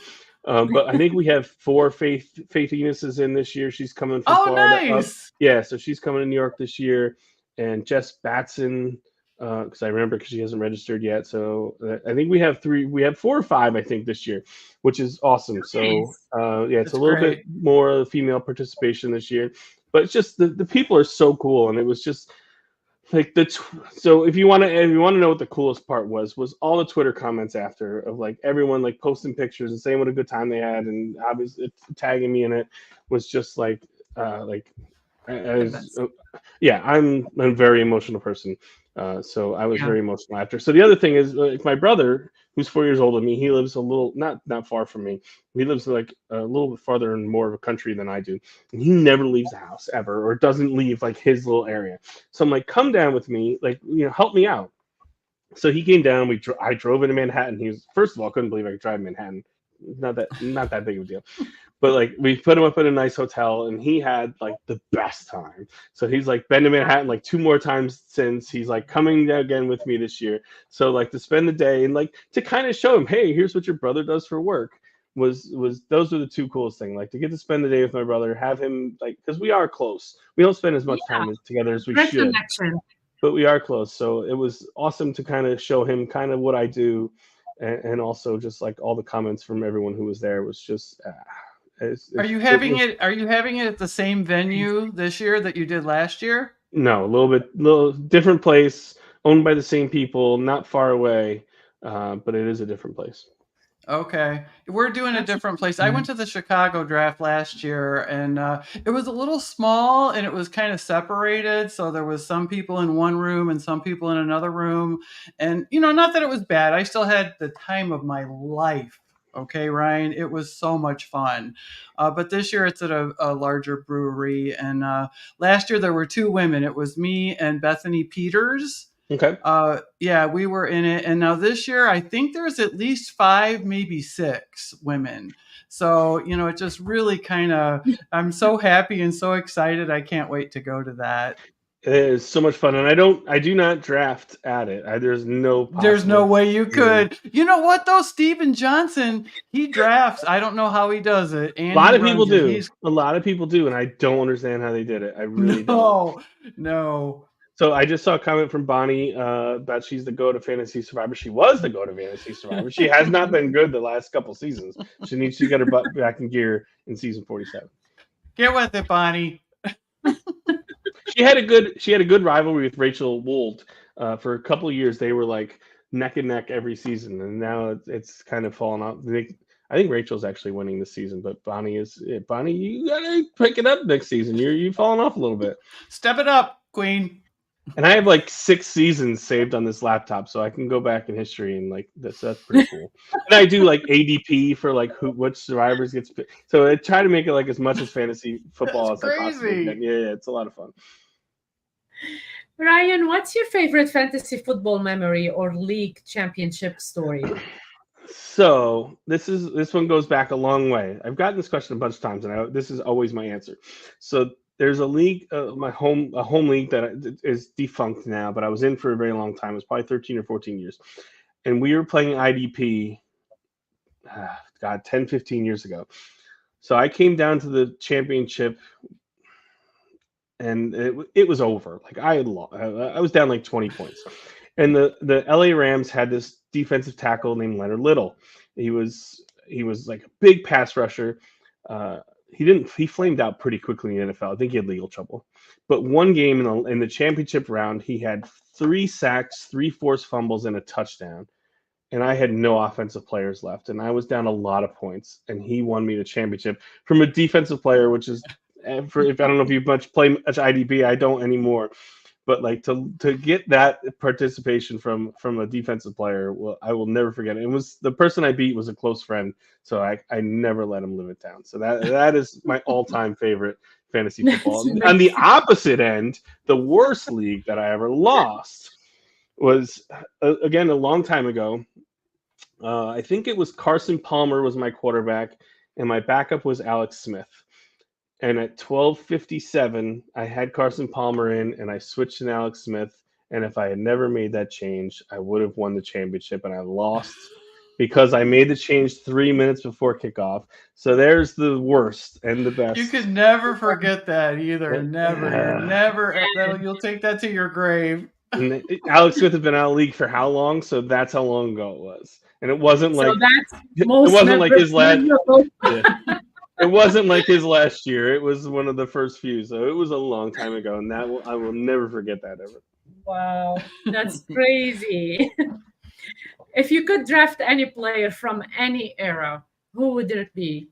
But I think we have 4 Faith Enos's in this year. She's coming from Florida. Nice. Yeah, so she's coming to New York this year. And Jess Batson, because I remember because she hasn't registered yet. So I think we have 4 or 5, I think, this year, which is awesome. Nice. So it's a little bit more female participation this year. But it's just the people are so cool, and it was just like so if you want to know what the coolest part was all the Twitter comments after of like everyone like posting pictures and saying what a good time they had, and obviously tagging me in it was just like I'm a very emotional person. So I was very emotional after. So the other thing is like my brother, who's 4 years older than me, he lives a little not far from me. He lives like a little bit farther and more of a country than I do. And he never leaves the house ever, or doesn't leave like his little area. So I'm like, come down with me, like help me out. So he came down. I drove into Manhattan. He was, first of all, couldn't believe I could drive Manhattan. Not that big of a deal. But like we put him up in a nice hotel, and he had like the best time. So he's like been to Manhattan like 2 more times since. He's like coming again with me this year. So like to spend the day and like to kind of show him, hey, here's what your brother does for work. Was those were the 2 coolest things. Like to get to spend the day with my brother, have him like, because we are close. We don't spend as much time together as we should, but we are close. So it was awesome to kind of show him kind of what I do. And also just like all the comments from everyone who was there was just Are you having it at the same venue this year that you did last year? No, a little different place, owned by the same people, not far away, but it is a different place. Okay. We're doing a different place. I went to the Chicago draft last year, and it was a little small, and it was kind of separated. So there was some people in one room and some people in another room. And, not that it was bad. I still had the time of my life. Okay, Ryan, it was so much fun. But this year it's at a larger brewery. And last year there were two women. It was me and Bethany Peters. Okay. Yeah, we were in it. And now this year, I think there's at least 5, maybe 6 women. So, it just really I'm so happy and so excited. I can't wait to go to that. It is so much fun. And I do not draft at it. There's no way you could. You know what though? Steven Johnson, he drafts. I don't know how he does it. A lot of people do. A lot of people do. And I don't understand how they did it. I really don't. No. So I just saw a comment from Bonnie that she's the GOAT of Fantasy Survivor. She was the GOAT of Fantasy Survivor. She has not been good the last couple seasons. She needs to get her butt back in gear in season 47. Get with it, Bonnie. She had a good rivalry with Rachel Wold. For a couple of years, they were like neck and neck every season, and now it's kind of fallen off. I think Rachel's actually winning this season, but Bonnie, you gotta pick it up next season. You've fallen off a little bit. Step it up, Queen. And I have like 6 seasons saved on this laptop, so I can go back in history and like that's pretty cool. And I do like ADP for like which survivors gets picked. So I try to make it like as much as fantasy football as I possibly can. Yeah, it's a lot of fun. Ryan, what's your favorite fantasy football memory or league championship story? So this one goes back a long way. I've gotten this question a bunch of times, and this is always my answer. So there's a league, a home league that is defunct now, but I was in for a very long time. It was probably 13 or 14 years. And we were playing IDP, 10, 15 years ago. So I came down to the championship, and it was over. Like I was down like 20 points. And the LA Rams had this defensive tackle named Leonard Little. He was like a big pass rusher. He flamed out pretty quickly in the NFL. I think he had legal trouble. But one game in the championship round, he had 3 sacks, 3 forced fumbles, and a touchdown. And I had no offensive players left. And I was down a lot of points. And he won me the championship from a defensive player, which is, if I don't know if you play much IDP, I don't anymore. But like to get that participation from a defensive player, well, I will never forget it. It was the person I beat was a close friend, so I never let him live it down. So that is my all-time favorite fantasy football. On the opposite end, the worst league that I ever lost was again a long time ago. I think it was Carson Palmer was my quarterback, and my backup was Alex Smith. And at 12:57, I had Carson Palmer in, and I switched to Alex Smith. And if I had never made that change, I would have won the championship. And I lost because I made the change 3 minutes before kickoff. So there's the worst and the best. You could never forget that either. Never. You'll take that to your grave. And Alex Smith had been out of the league for how long? So that's how long ago it was. And it wasn't like his last. Yeah. It wasn't like his last year. It was one of the first few. So it was a long time ago, and I will never forget that ever. Wow, that's crazy. If you could draft any player from any era, who would it be?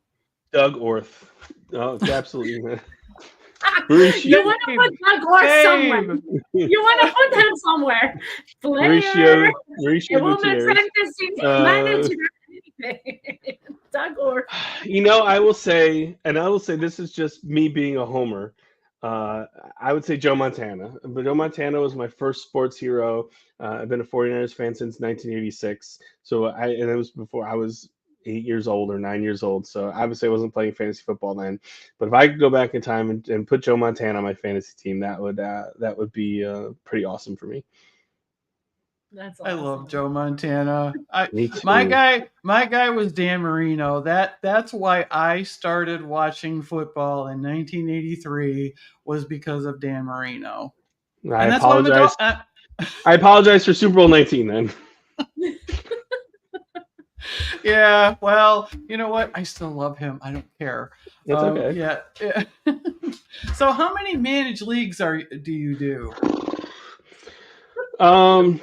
Doug Orth. Oh, it's absolutely. You want to put Doug Orth somewhere. You want to put him somewhere. Player, Mauricio woman fantasy manager. Doug Orth. I will say this is just me being a homer. I would say Joe Montana. But Joe Montana was my first sports hero. I've been a 49ers fan since 1986. So it was before I was 8 years old or 9 years old. So obviously I wasn't playing fantasy football then. But if I could go back in time and put Joe Montana on my fantasy team, that would be pretty awesome for me. That's awesome. I love Joe Montana. My guy was Dan Marino. That's why I started watching football in 1983 was because of Dan Marino. I apologize. I apologize for Super Bowl 19 then. Yeah, well, you know what? I still love him. I don't care. That's okay. Yeah. So, how many managed leagues do you do? I've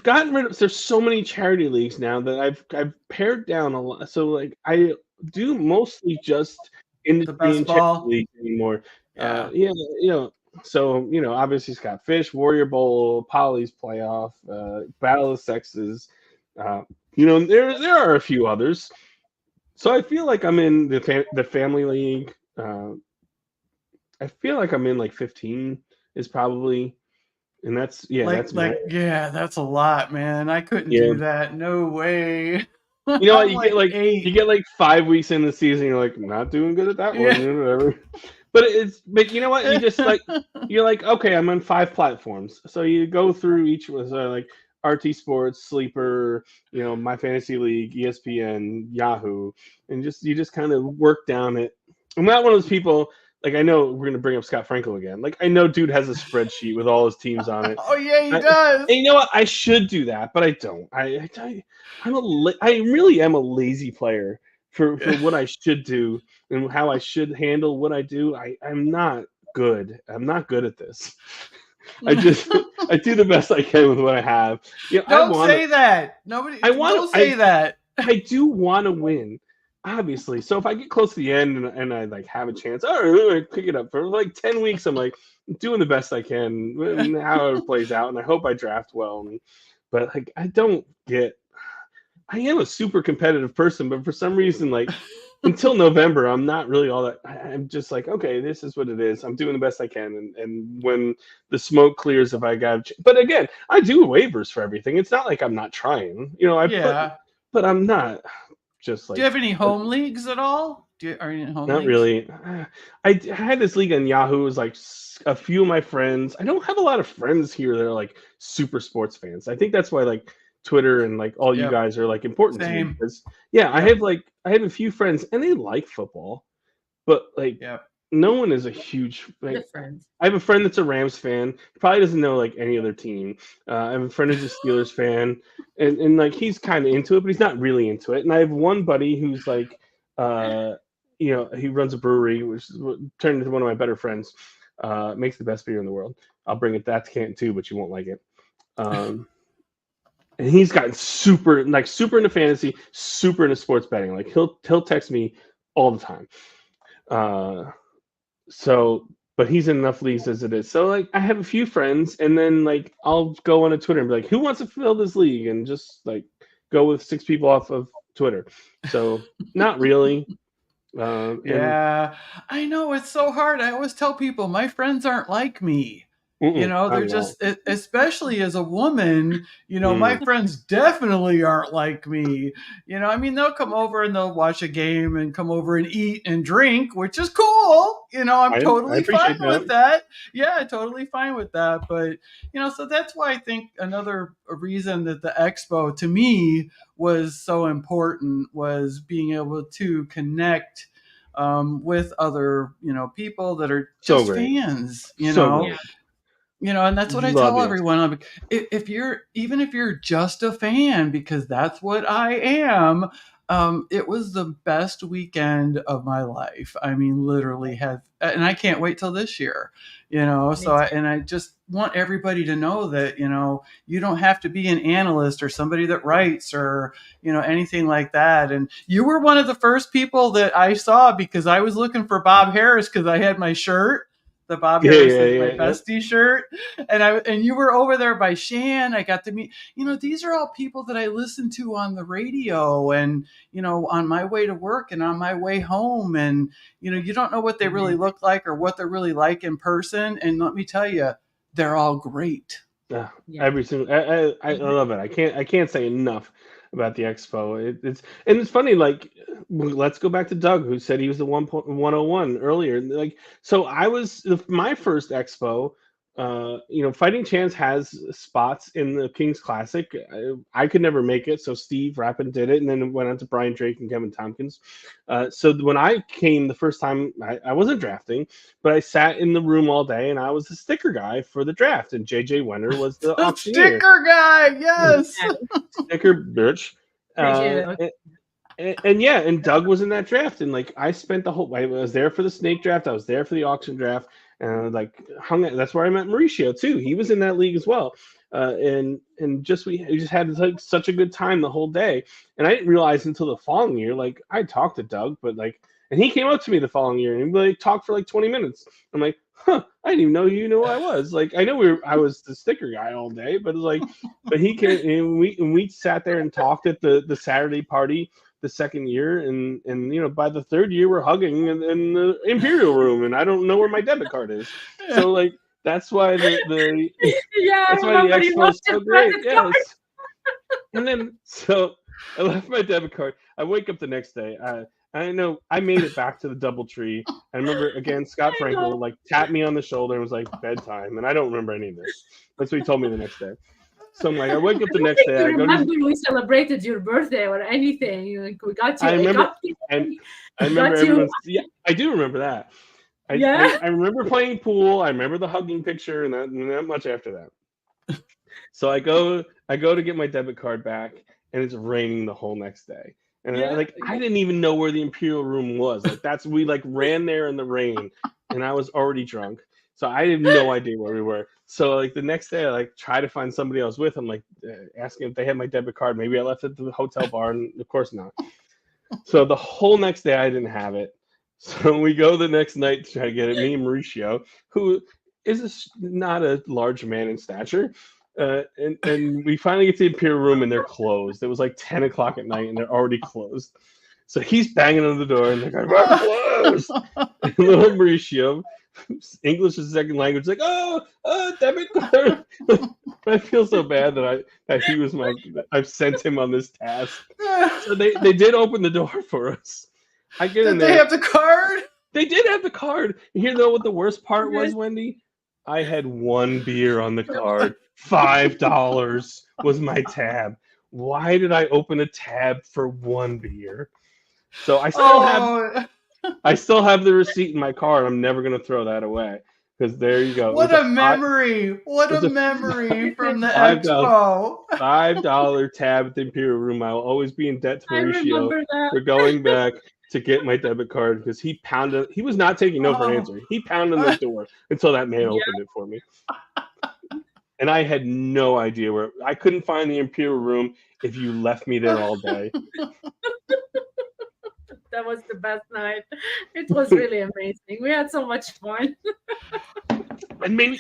gotten rid of. There's so many charity leagues now that I've pared down a lot. So like I do mostly just The industry best and charity ball? leagues anymore. Yeah. Yeah, so obviously Scott Fish, Warrior Bowl, Polly's Playoff, Battle of Sexes. Uh, there are a few others. So I feel like I'm in the family league. I feel like I'm in like 15 is probably, and that's my Yeah, that's a lot, man. I couldn't yeah. do that. No way. You know what? I'm like You 8. get like 5 weeks in the season, you're like not doing good at that one, Yeah. whatever. But you know what? You're like, okay, I'm on 5 platforms. So you go through each one, so like RT Sports, Sleeper, My Fantasy League, ESPN, Yahoo, and you just kind of work down it. I'm not one of those people. Like I know we're gonna bring up Scott Frankel again. Like I know dude has a spreadsheet with all his teams on it. Oh yeah, he And does. you know what? I should do that, but I don't. I really am a lazy player for what I should do and how I should handle what I do. I'm not good. I'm not good at this. I just I do the best I can with what I have. Don't say that. Nobody. I want Don't say that. I do want to win, obviously. So if I get close to the end and I like have a chance, all right, I pick it up for like 10 weeks. I'm like doing the best I can, however it plays out, and I hope I draft well. But like I am a super competitive person, but for some reason, like until November, I'm not really all that. I'm just like, okay, this is what it is. I'm doing the best I can, and when the smoke clears, if I got, but again, I do waivers for everything. It's not like I'm not trying. Yeah. But I'm not just Do you like have any home leagues at all? Are you in home not leagues? really. I had this league on Yahoo. It was like a few of my friends. I don't have a lot of friends here that are like super sports fans. I think that's why like Twitter and like all you Yep. guys are like important to me Same. because yeah, Yep. I have a few friends and they like football, but like Yep. no one is a huge like. Different. I have a friend that's a Rams fan. He probably doesn't know like any other team. I have a friend who's a Steelers fan, and like he's kind of into it, but he's not really into it. And I have one buddy who's like, he runs a brewery, which turned into one of my better friends. Makes the best beer in the world. I'll bring it that to Canton too, but you won't like it. And he's gotten super into fantasy, super into sports betting. Like he'll text me all the time. So, but he's in enough leagues as it is. So, like, I have a few friends, and then like I'll go on a Twitter and be like, "Who wants to fill this league?" And just like go with 6 people off of Twitter. So, not really. Yeah, I know it's so hard. I always tell people my friends aren't like me. Not They're at all. just, especially as a woman, my Mm. friends definitely aren't like me. I mean, they'll come over and they'll watch a game and come over and eat and drink, which is cool. I'm I totally fine appreciate with that. that. Yeah, totally fine with that. But, so that's why I think another reason that the expo to me was so important was being able to connect with other, people that are So just great, fans, so great. Yeah. And that's what I Love tell the everyone. I'm like, even if you're just a fan, because that's what I am. It was the best weekend of my life. I mean, literally and I can't wait till this year, so I just want everybody to know that, you don't have to be an analyst or somebody that writes or, anything like that. And you were one of the first people that I saw because I was looking for Bob Harris because I had my shirt. The Bob Harris is my yeah. bestie shirt. And you were over there by Shan. I got to meet, these are all people that I listen to on the radio and, on my way to work and on my way home. And, you don't know what they really look like or what they're really like in person. And let me tell you, they're all great. Yeah. Yeah. Every single I love it. I can't say enough about the expo. It's funny. Like, let's go back to Doug, who said he was the 101 earlier. Like, so I was my first expo Fighting Chance has spots in the King's Classic. I could never make it, so Steve Rappin did it, and then it went on to Brian Drake and Kevin Tompkins. So when I came the first time, I wasn't drafting, but I sat in the room all day, and I was the sticker guy for the draft, and JJ Wenner was the auctioneer. Sticker guy, yes. Sticker bitch. And Doug was in that draft, and like I spent the whole. I was there for the snake draft. I was there for the auction draft, and like that's where I met Mauricio too. He was in that league as well, and we just had like such a good time the whole day. And I didn't realize until the following year. Like I talked to Doug, but like, and he came up to me the following year and we like talked for like 20 minutes. I'm like, I didn't even know you knew who I was. Like I know I was the sticker guy all day, but it's like, but he came and we sat there and talked at the Saturday party the second year, and by the third year we're hugging in the Imperial Room, and I don't know where my debit card is. So like that's why the expo is so great. Yes. And then so I left my debit card. I wake up the next day. I know I made it back to the DoubleTree. I remember again Scott Frankel like tapped me on the shoulder and was like bedtime, and I don't remember any of this. That's what he told me the next day. So I'm like, I wake up the next day. I remember we celebrated your birthday or anything. Like we got you. I remember everyone. Yeah, I do remember that. I remember playing pool. I remember the hugging picture, and not much after that. So I go to get my debit card back, and it's raining the whole next day. And I didn't even know where the Imperial Room was. Like we like ran there in the rain, and I was already drunk. So I had no idea where we were. So like the next day, I like try to find somebody I was with. I'm like asking if they had my debit card. Maybe I left it at the hotel bar, and of course not. So the whole next day, I didn't have it. So we go the next night to try to get it. Me and Mauricio, who is not a large man in stature, and we finally get to the Imperial Room, and they're closed. It was like 10 o'clock at night, and they're already closed. So he's banging on the door, and they're like, "We're closed." And little Mauricio, English is second language, like, debit card. I feel so bad that he was I've sent him on this task. So they did open the door for us. I get in there. Did they have the card? They did have the card. You know what the worst part was, Wendy? I had one beer on the card. $5 was my tab. Why did I open a tab for one beer? So I still have the receipt in my car. I'm never going to throw that away because there you go. What a memory! What a memory from the expo. $5 tab at the Imperial Room. I will always be in debt to Mauricio for going back to get my debit card because he pounded. He was not taking no for an answer. He pounded on the door until that man opened it for me. And I had no idea where. I couldn't find the Imperial Room if you left me there all day. That was the best night. It was really amazing. We had so much fun. And maybe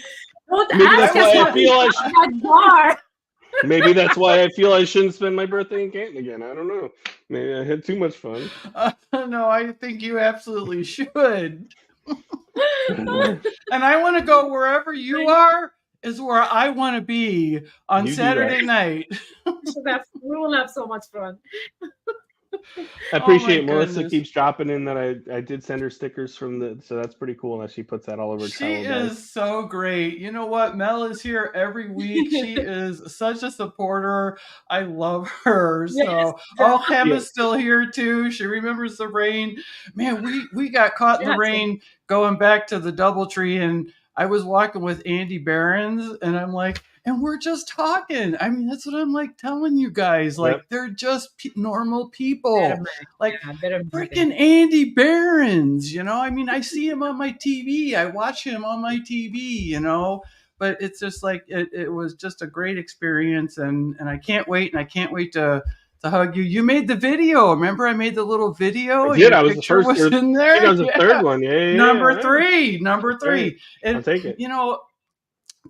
that's why maybe that's why I feel I shouldn't spend my birthday in Canton again. I don't know. Maybe I had too much fun. No, I think you absolutely should. And I want to go wherever you are is where I want to be on Saturday night. We will have so much fun. I appreciate Melissa keeps dropping in that I did send her stickers so that's pretty cool that she puts that all over. She is so great. You know what? Mel is here every week. She is such a supporter. I love her. So Emma's still here too. She remembers the rain. Man, we got caught in the rain going back to the DoubleTree, and I was walking with Andy Behrens, and I'm like, and we're just talking. I mean, that's what I'm like telling you guys. Like, they're just normal people. Like, freaking Andy Behrens, you know? I mean, I see him on my TV. I watch him on my TV, you know? But it's just like, it was just a great experience. And I can't wait. And I can't wait to hug you. You made the video. Remember, I made the little video. I did. I was the first. Was in there. I think I was the third one. Yeah. Number three. I'll take it. You know,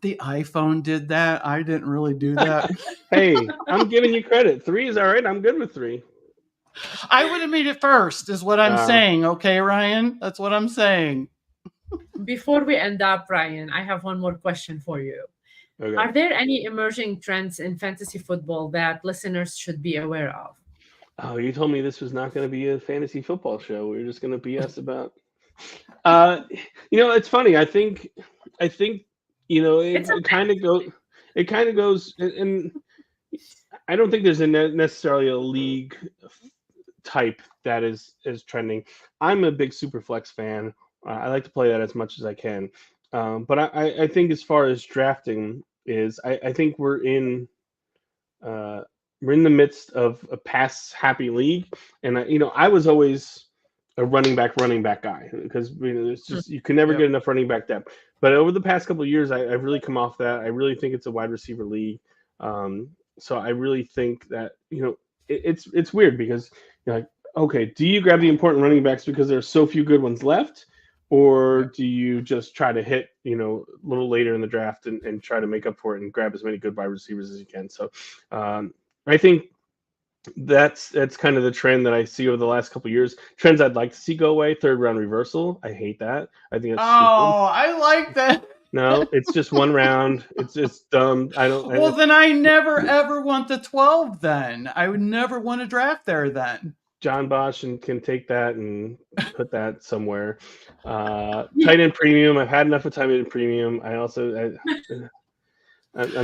the iPhone did that. I didn't really do that. Hey, I'm giving you credit. 3 is all right. I'm good with 3. I would have made it first, is what I'm saying. Okay, Ryan? That's what I'm saying. Before we end up, Ryan, I have one more question for you. Okay. Are there any emerging trends in fantasy football that listeners should be aware of? Oh, you told me this was not going to be a fantasy football show. We were just going to BS about. You know, it's funny. I think It kind of goes. It kind of goes, and I don't think there's necessarily a league type that is trending. I'm a big Superflex fan. I like to play that as much as I can. But I think as far as drafting is, I think we're in the midst of a pass happy league, and I was always a running back guy because it's just you can never get enough running back depth. But over the past couple of years, I've really come off that. I really think it's a wide receiver league. So I really think that it's weird because you're like, okay, do you grab the important running backs because there's so few good ones left, or do you just try to hit a little later in the draft and try to make up for it and grab as many good wide receivers as you can? So I think that's kind of the trend that I see over the last couple of years. Trends I'd like to see go away: third round reversal. I hate that. I think that's stupid. I like that. No, it's just one round. It's just dumb. I don't. Well, then I never ever want the 12. Then I would never want to draft there. Then John Bosch can take that and put that somewhere. Tight end premium. I've had enough of tight end premium. I'm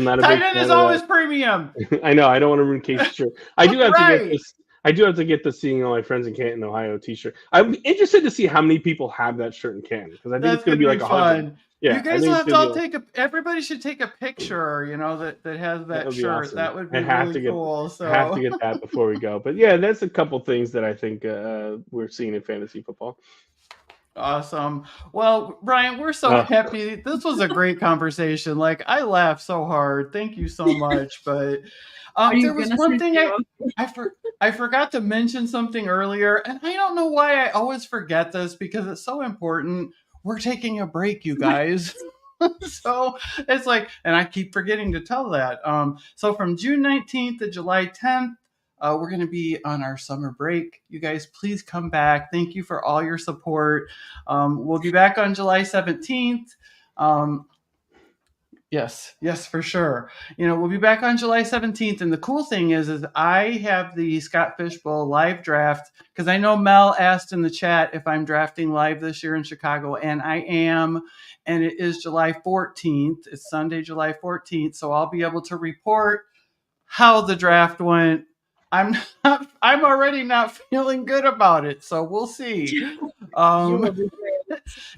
not a tight end is always premium. I know. I don't want to ruin Casey's shirt. I do have to get this. I do have to get the Seeing All My Friends in Canton, Ohio t-shirt. I'm interested to see how many people have that shirt in Canton because I think it's going to be like 100. Yeah, you guys will have to all everybody should take a picture, that has that shirt. Awesome. That would be really cool. So I have to get that before we go. But yeah, that's a couple things that I think we're seeing in fantasy football. Awesome. Well, Brian, we're so happy. This was a great conversation. Like, I laughed so hard. Thank you so much. But there was one thing I forgot to mention something earlier, and I don't know why I always forget this because it's so important. We're taking a break, you guys. So it's like, and I keep forgetting to tell that. So from June 19th to July 10th, we're going to be on our summer break. You guys, please come back. Thank you for all your support. We'll be back on July 17th. Yes, for sure. We'll be back on July 17th. And the cool thing is I have the Scott Fish Bowl live draft because I know Mel asked in the chat if I'm drafting live this year in Chicago, and I am. And it is July 14th. It's Sunday, July 14th. So I'll be able to report how the draft went. I'm already not feeling good about it. So we'll see.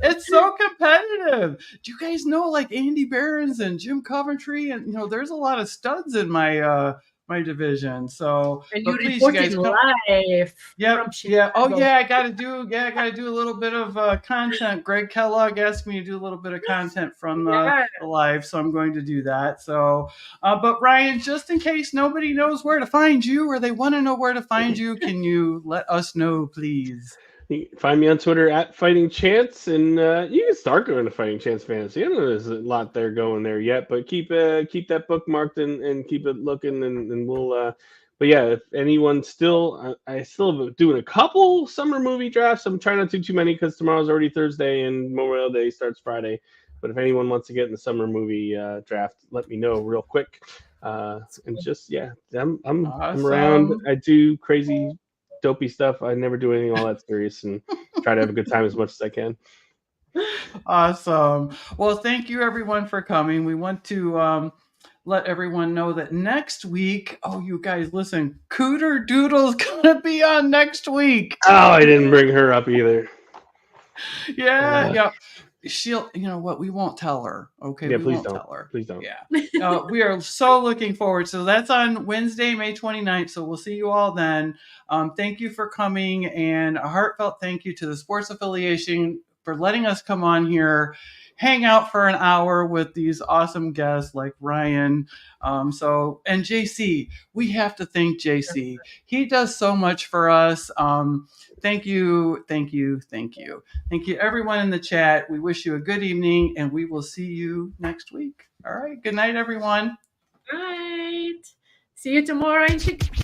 It's so competitive. Do you guys know like Andy Behrens and Jim Coventry? And there's a lot of studs in my my division. So and you guys live. Yeah. Oh yeah, I gotta do a little bit of content. Greg Kellogg asked me to do a little bit of content from the live, so I'm going to do that. So but Ryan, just in case nobody knows where to find you or they want to know where to find you, can you let us know, please? You can find me on Twitter at Fighting Chance, and you can start going to Fighting Chance Fantasy. I don't know there's a lot there going there yet, but keep that bookmarked and keep it looking, and we'll. But yeah, if anyone still, I still doing a couple summer movie drafts. I'm trying not to do too many because tomorrow's already Thursday and Memorial Day starts Friday. But if anyone wants to get in the summer movie draft, let me know real quick. And just I'm awesome. Around. I do crazy, dopey stuff. I never do anything all that serious and try to have a good time as much as I can. Awesome. Well, thank you everyone for coming. We want to let everyone know that next week, you guys listen, Cooter Doodle's gonna be on next week. Oh, I didn't bring her up either. Yeah. She'll, what, we won't tell her. Okay. Yeah, please don't tell her. Please don't. Yeah. We are so looking forward. So that's on Wednesday, May 29th. So we'll see you all then. Thank you for coming, and a heartfelt thank you to the Sports Affiliation for letting us come on here, hang out for an hour with these awesome guests like Ryan. And JC, we have to thank JC. He does so much for us. Thank you. Thank you everyone in the chat. We wish you a good evening, and we will see you next week. All right. Good night, everyone. All right. See you tomorrow in Chicago.